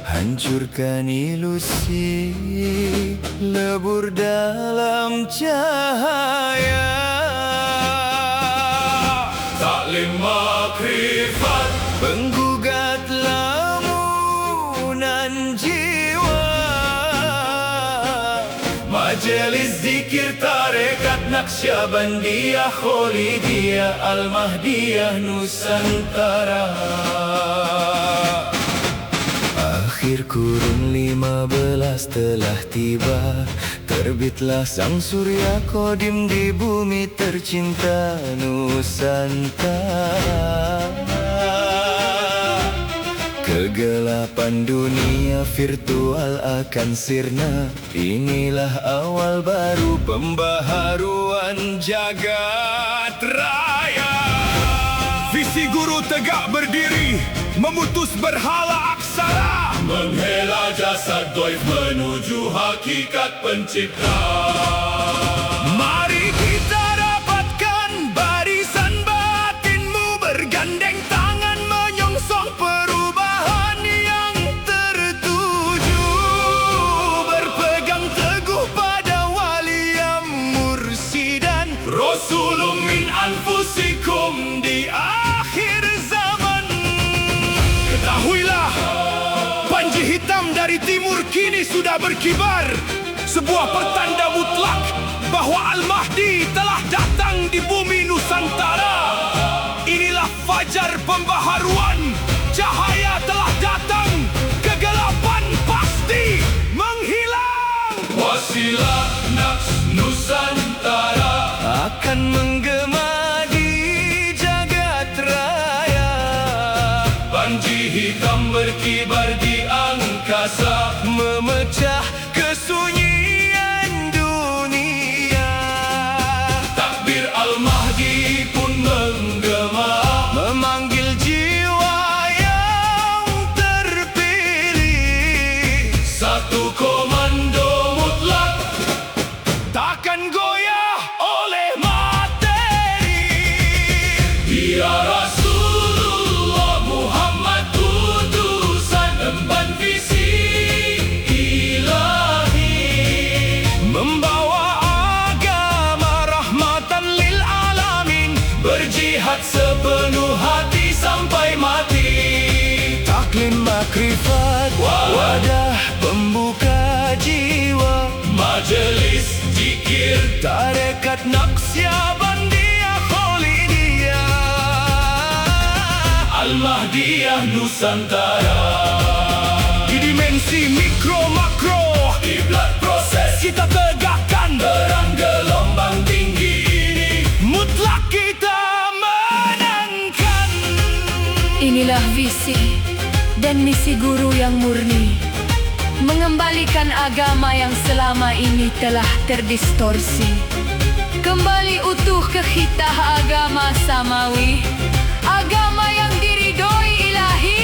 [SPEAKER 4] hancurkan ilusi, lebur dalam cahaya. Taklim makrifat penggugat lamunan jiwa, majelis zikir tarekat Naqsyabandiyah Kholidiyah Al-Mahdiyah Nusantara. Akhir kurun 15 telah tiba, terbitlah sang surya kodim di bumi tercinta Nusantara. Kegelapan dunia virtual akan sirna, inilah awal baru pembaharuan jagat raya. Visi
[SPEAKER 5] guru tegak berdiri, memutus berhala aksara,
[SPEAKER 1] Menghela jasad doif menuju hakikat pencipta.
[SPEAKER 5] Mari kita dapatkan barisan batinmu, bergandeng tangan menyongsong perubahan yang tertuju, berpegang teguh pada wali yang mursidan,
[SPEAKER 1] Rasulun min anfusikum
[SPEAKER 5] di akhir zaman. Ketahuilah, panji hitam dari timur kini sudah berkibar, sebuah pertanda mutlak bahwa Al-Mahdi telah datang di bumi Nusantara. Inilah fajar pembaharuan, cahaya telah datang, kegelapan pasti menghilang.
[SPEAKER 1] Wasilah Naks Nusantara
[SPEAKER 5] Akan menggema di jagat raya,
[SPEAKER 1] Panji hitam berkibar di angkasa,
[SPEAKER 5] memecah kesunyian dunia.
[SPEAKER 1] Takbir Al-Mahdi pun menggema,
[SPEAKER 5] Memanggil jiwa yang terpilih,
[SPEAKER 1] Satu komando mutlak
[SPEAKER 5] takkan goyah oleh materi.
[SPEAKER 1] Dia Rasulullah Muhammad utusan emban visi ilahi,
[SPEAKER 5] Membawa agama rahmatan lil alamin,
[SPEAKER 1] berjihad sepenuh hati sampai mati.
[SPEAKER 5] taklim makrifat, wadah pembuka jiwa,
[SPEAKER 1] Majelis zikir
[SPEAKER 5] tarekat Naqsyabandiyah Khalidiyah,
[SPEAKER 1] Al-Mahdiyah Nusantara.
[SPEAKER 5] di dimensi mikro makro
[SPEAKER 1] Kiblat proses
[SPEAKER 5] kita tegakkan,
[SPEAKER 1] perang gelombang tinggi ini,
[SPEAKER 5] mutlak kita menangkan.
[SPEAKER 3] Inilah visi dan misi guru yang murni, mengembalikan agama yang selama ini telah terdistorsi, kembali utuh ke khitah agama samawi, agama yang diridhoi ilahi.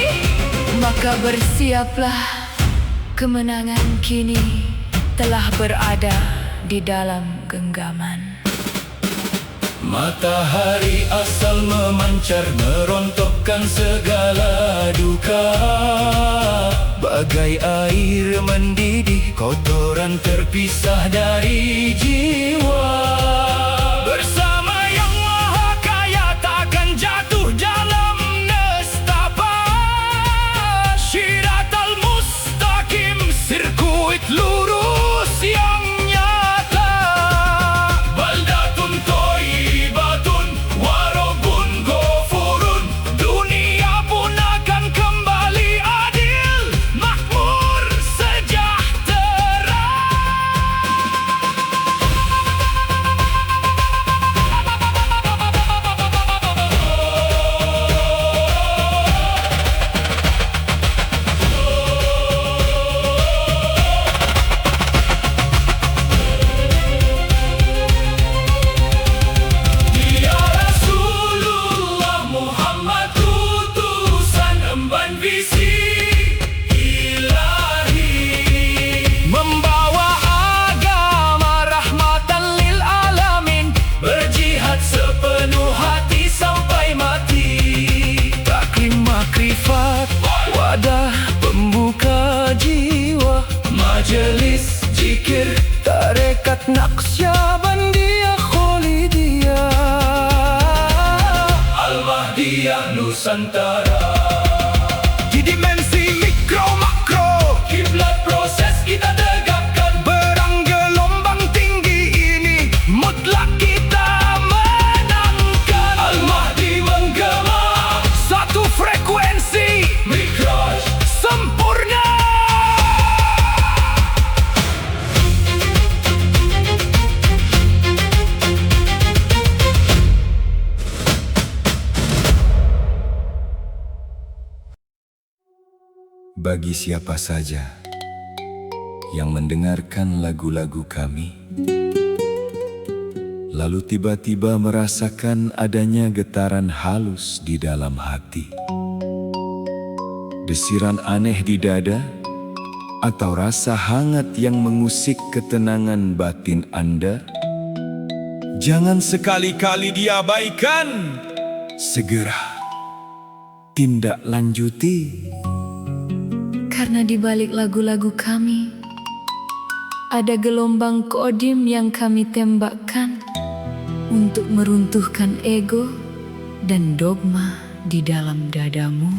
[SPEAKER 3] Maka bersiaplah, kemenangan kini telah berada di dalam genggaman.
[SPEAKER 1] matahari asal memancar merontokkan segala duka,
[SPEAKER 5] Bagai air mendidih,
[SPEAKER 1] kotoran terpisah dari jiwa.
[SPEAKER 5] bersama yang maha kaya takkan jatuh dalam nestapa. Syiratal mustaqim, sirkuit lurus yang nyata.
[SPEAKER 1] Baldatun thayyibatun warabun ghafurun,
[SPEAKER 5] Dunia pun akan kembali adil, makmur, sejahtera.
[SPEAKER 1] Dia Rasulullah Muhammad utusan emban visi ilahi,
[SPEAKER 5] Membawa agama rahmatan lil alamin,
[SPEAKER 1] berjihad sepenuh hati sampai mati.
[SPEAKER 5] taklim makrifat, wadah pembuka jiwa,
[SPEAKER 1] Majelis zikir
[SPEAKER 5] tarekat Naqsyabandiyah Khalidiyah,
[SPEAKER 1] Al-Mahdiyah Nusantara.
[SPEAKER 5] di dimensi mikro makro
[SPEAKER 1] Kiblat proses kita tegakkan,
[SPEAKER 5] perang gelombang tinggi ini, mutlak kita menangkan.
[SPEAKER 1] Al-Mahdi menggema,
[SPEAKER 5] Satu frekuensi
[SPEAKER 1] Mikraj
[SPEAKER 5] sempurna.
[SPEAKER 2] Bagi siapa saja yang mendengarkan lagu-lagu kami, lalu tiba-tiba merasakan adanya getaran halus di dalam hati. Desiran aneh di dada, atau rasa hangat yang mengusik ketenangan batin Anda?
[SPEAKER 5] Jangan sekali-kali diabaikan.
[SPEAKER 2] Segera tindak lanjuti.
[SPEAKER 3] Karena di balik lagu-lagu kami ada gelombang kodim yang kami tembakkan untuk meruntuhkan ego dan dogma di dalam dadamu.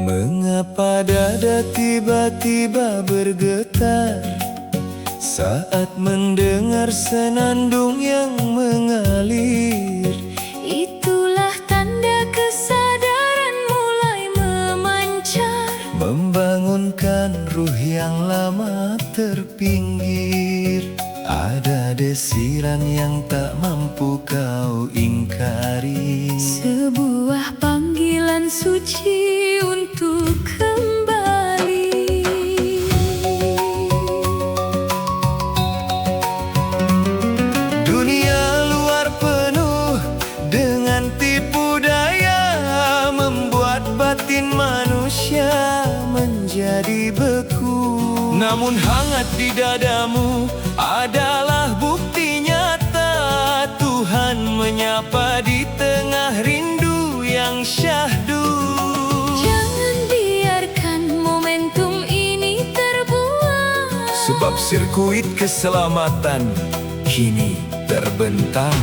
[SPEAKER 4] Mengapa dada tiba-tiba bergetar saat mendengar senandung yang mengalir?
[SPEAKER 3] Itulah tanda kesadaran mulai memancar,
[SPEAKER 4] Membangunkan ruh yang lama terpinggir. Ada desiran yang tak mampu kau ingkari.
[SPEAKER 3] sebuah panggilan suci untuk kembali.
[SPEAKER 4] Dunia luar penuh dengan tipu daya, membuat batin manusia menjadi beku. Namun hangat di dadamu adalah bukti nyata. Tuhan menyapa di tengah rindu yang syahdu.
[SPEAKER 3] Jangan biarkan momentum ini terbuang.
[SPEAKER 4] Sebab sirkuit keselamatan kini terbentang.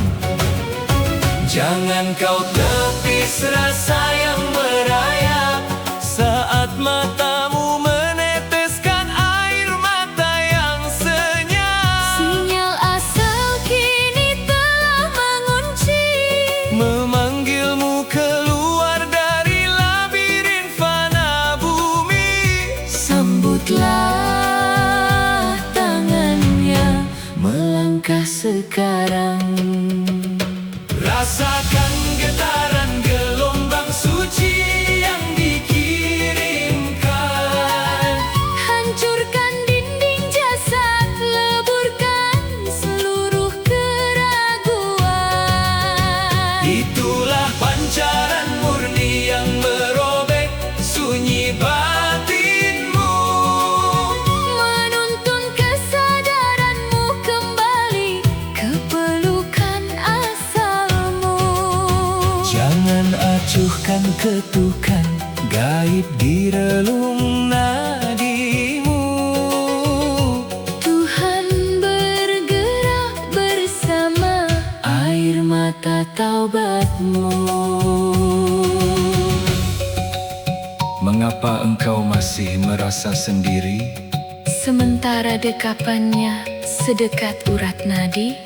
[SPEAKER 4] Jangan kau tepis rasa yang merayap saat matamu meneteskan air mata yang senyap.
[SPEAKER 3] Sinyal asal kini telah mengunci,
[SPEAKER 4] Memanggilmu keluar dari labirin fana bumi.
[SPEAKER 3] sambutlah tangannya melangkah sekarang.
[SPEAKER 4] Rasakan getaran gelombang suci yang dikirimkan.
[SPEAKER 3] Hancurkan dinding jasad, leburkan seluruh keraguan.
[SPEAKER 4] Itulah pancaran murni yang merobek sunyi batinmu.
[SPEAKER 3] Menuntun kesadaranmu kembali ke pelukan asalmu.
[SPEAKER 4] Jangan acuhkan ketukan gaib di relung nadimu.
[SPEAKER 3] Tuhan bergerak bersama air mata taubatmu.
[SPEAKER 2] Mengapa engkau masih merasa sendiri?
[SPEAKER 3] Sementara dekapannya sedekat urat nadi,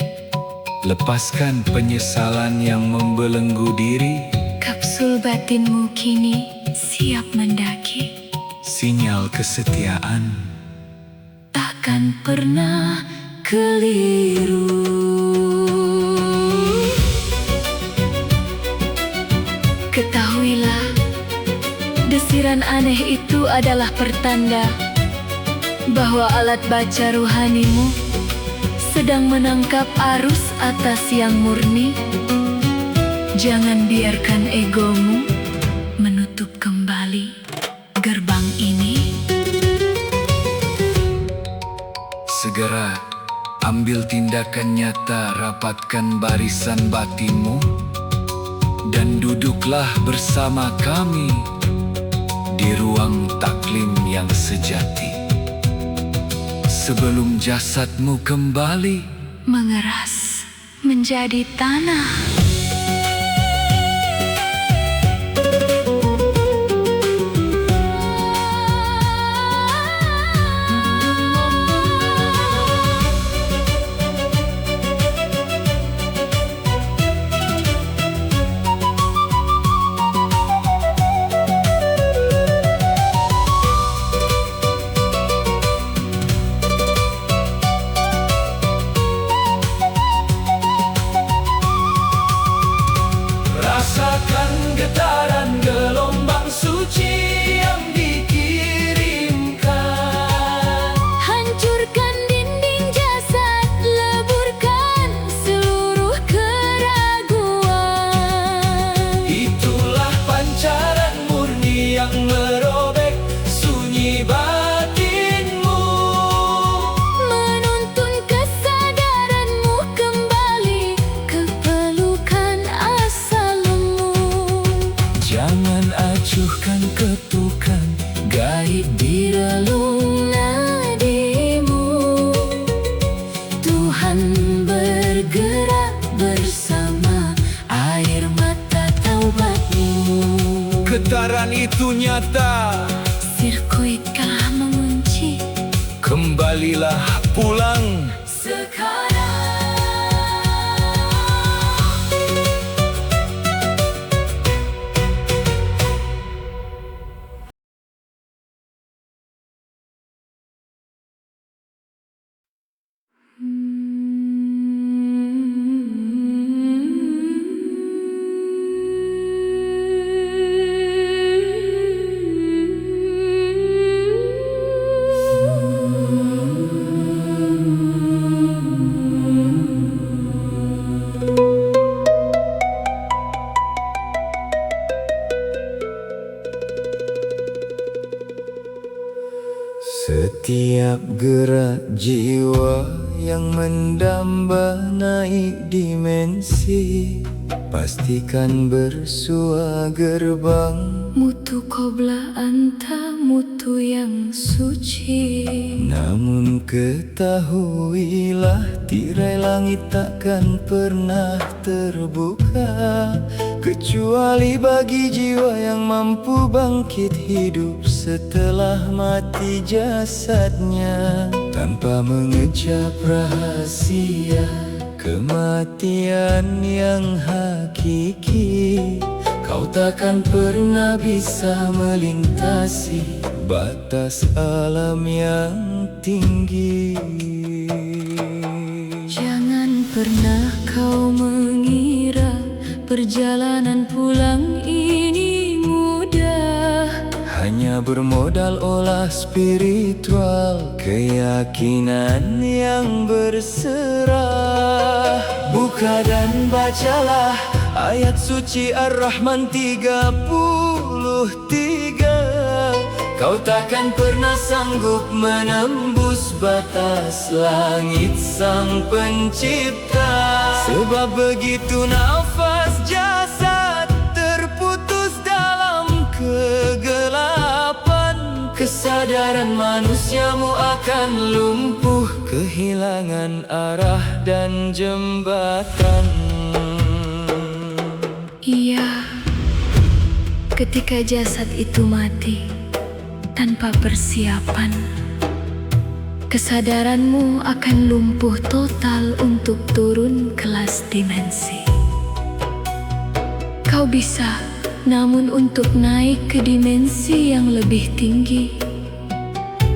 [SPEAKER 2] Lepaskan penyesalan yang membelenggu diri.
[SPEAKER 3] kapsul batinmu kini siap mendaki.
[SPEAKER 2] Sinyal kesetiaan.
[SPEAKER 3] Takkan pernah keliru. Ketahuilah, desiran aneh itu adalah pertanda bahwa alat baca ruhanimu sedang menangkap arus atas yang murni. Jangan biarkan egomu menutup kembali gerbang ini.
[SPEAKER 2] Segera ambil tindakan nyata, rapatkan barisan batinmu, dan duduklah bersama kami di ruang taklim yang sejati. Sebelum jasadmu kembali
[SPEAKER 3] Mengeras menjadi tanah.
[SPEAKER 4] ketukan gaib di relung nadimu. Tuhan bergerak bersama air mata taubatmu.
[SPEAKER 5] Getaran itu nyata,
[SPEAKER 3] Sirkuit kalah mengunci.
[SPEAKER 5] kembalilah pulang.
[SPEAKER 3] Sekarang
[SPEAKER 2] Setiap gerak jiwa yang mendamba naik dimensi, pastikan bersua gerbang.
[SPEAKER 3] mutu qobla anta, mutu yang suci.
[SPEAKER 2] Namun ketahuilah, tirai langit takkan pernah terbuka kecuali bagi jiwa yang mampu bangkit hidup setelah mati jasadnya. Tanpa mengecap rahasia kematian yang hakiki, kau takkan pernah bisa melintasi batas alam yang tinggi.
[SPEAKER 3] Jangan pernah kau mengira perjalanan pulang ini mudah.
[SPEAKER 2] Hanya bermodal olah spiritual, keyakinan yang berserah. Buka dan bacalah ayat suci Ar-Rahman 33. Kau takkan pernah sanggup menembus batas langit Sang Pencipta. Sebab begitu nafas jasad terputus dalam kegelapan, kesadaran manusiamu akan lumpuh, kehilangan arah dan jembatan.
[SPEAKER 3] Iya, ketika jasad itu mati tanpa persiapan, kesadaranmu akan lumpuh total untuk turun kelas dimensi. Kau bisa, namun untuk naik ke dimensi yang lebih tinggi,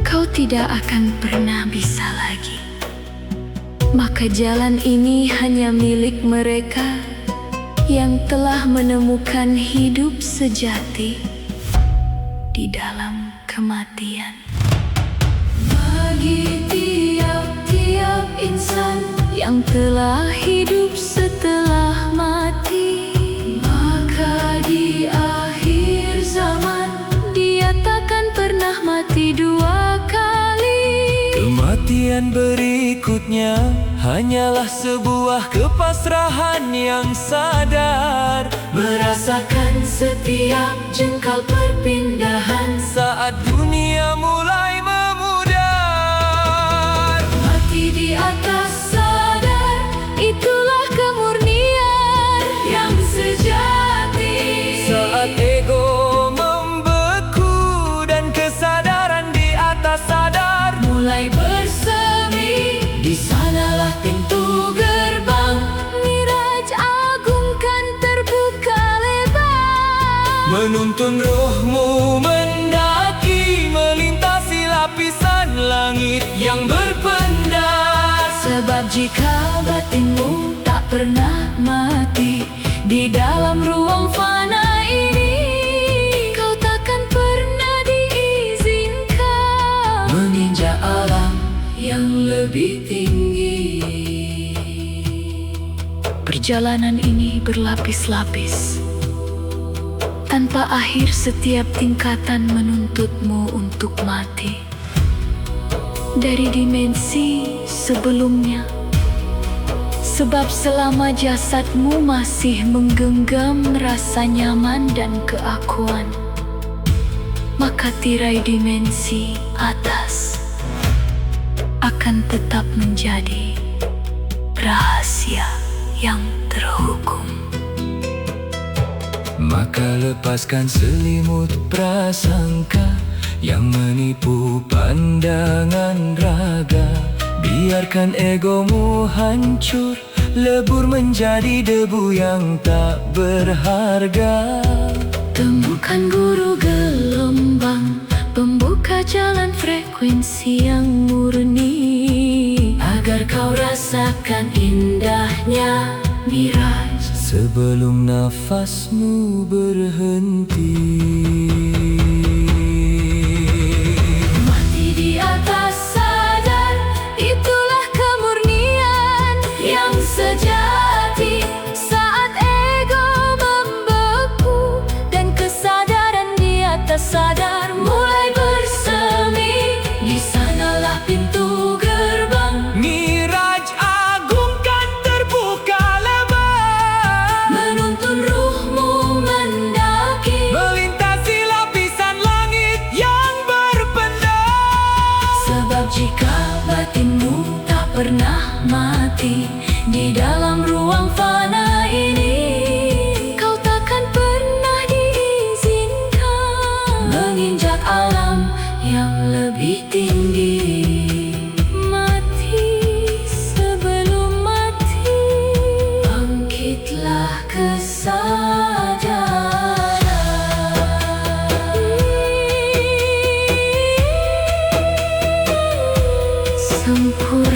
[SPEAKER 3] kau tidak akan pernah bisa lagi. Maka jalan ini hanya milik mereka yang telah menemukan hidup sejati di dalam kematian. Bagi tiap-tiap insan yang telah hidup setelah mati, maka di akhir zaman dia takkan pernah mati dua kali.
[SPEAKER 2] Kematian berikutnya hanyalah sebuah kepasrahan yang sadar,
[SPEAKER 3] Merasakan setiap jengkal perpindahan
[SPEAKER 2] saat dunia mulai memudar.
[SPEAKER 3] mati di atas sadar, itulah kemurnian yang sejati.
[SPEAKER 2] Saat ego membeku dan kesadaran di atas sadar
[SPEAKER 3] Mulai bersemi, di sanalah pintu gerbang Miraj agung kan terbuka lebar.
[SPEAKER 2] menuntun rohmu mendaki melintasi lapisan langit yang berpendar.
[SPEAKER 3] Sebab jika batinmu tak pernah mati di dalam ruang fana ini, kau takkan pernah diizinkan menginjak alam yang lebih tinggi. Perjalanan ini berlapis-lapis. Tanpa akhir setiap tingkatan menuntutmu untuk mati dari dimensi sebelumnya. Sebab selama jasadmu masih menggenggam rasa nyaman dan keakuan, maka tirai dimensi atas akan tetap menjadi rahasia yang terhukum.
[SPEAKER 2] Maka lepaskan selimut prasangka yang menipu pandangan raga. Biarkan egomu hancur, lebur menjadi debu yang tak berharga.
[SPEAKER 3] Temukan guru gelombang, pembuka jalan frekuensi yang murni,
[SPEAKER 4] agar kau rasakan indahnya miraj.
[SPEAKER 2] Sebelum nafasmu berhenti,
[SPEAKER 4] Mati di atas sadar, itulah kemurnian yang sejati. Saat ego membeku dan kesadaran di atas sadar mulai bersemi, di sanalah pintu gerbang
[SPEAKER 5] Miraj agung kan terbuka lebar,
[SPEAKER 4] menuntun ruhmu mendaki,
[SPEAKER 5] melintasi lapisan langit yang berpendar.
[SPEAKER 4] sebab jika batinmu tak pernah mati di dalam ruang fana ini, kau takkan pernah diizinkan menginjak alam yang lebih tinggi. Mati sebelum mati, bangkitlah kesadaran.
[SPEAKER 3] sempurna.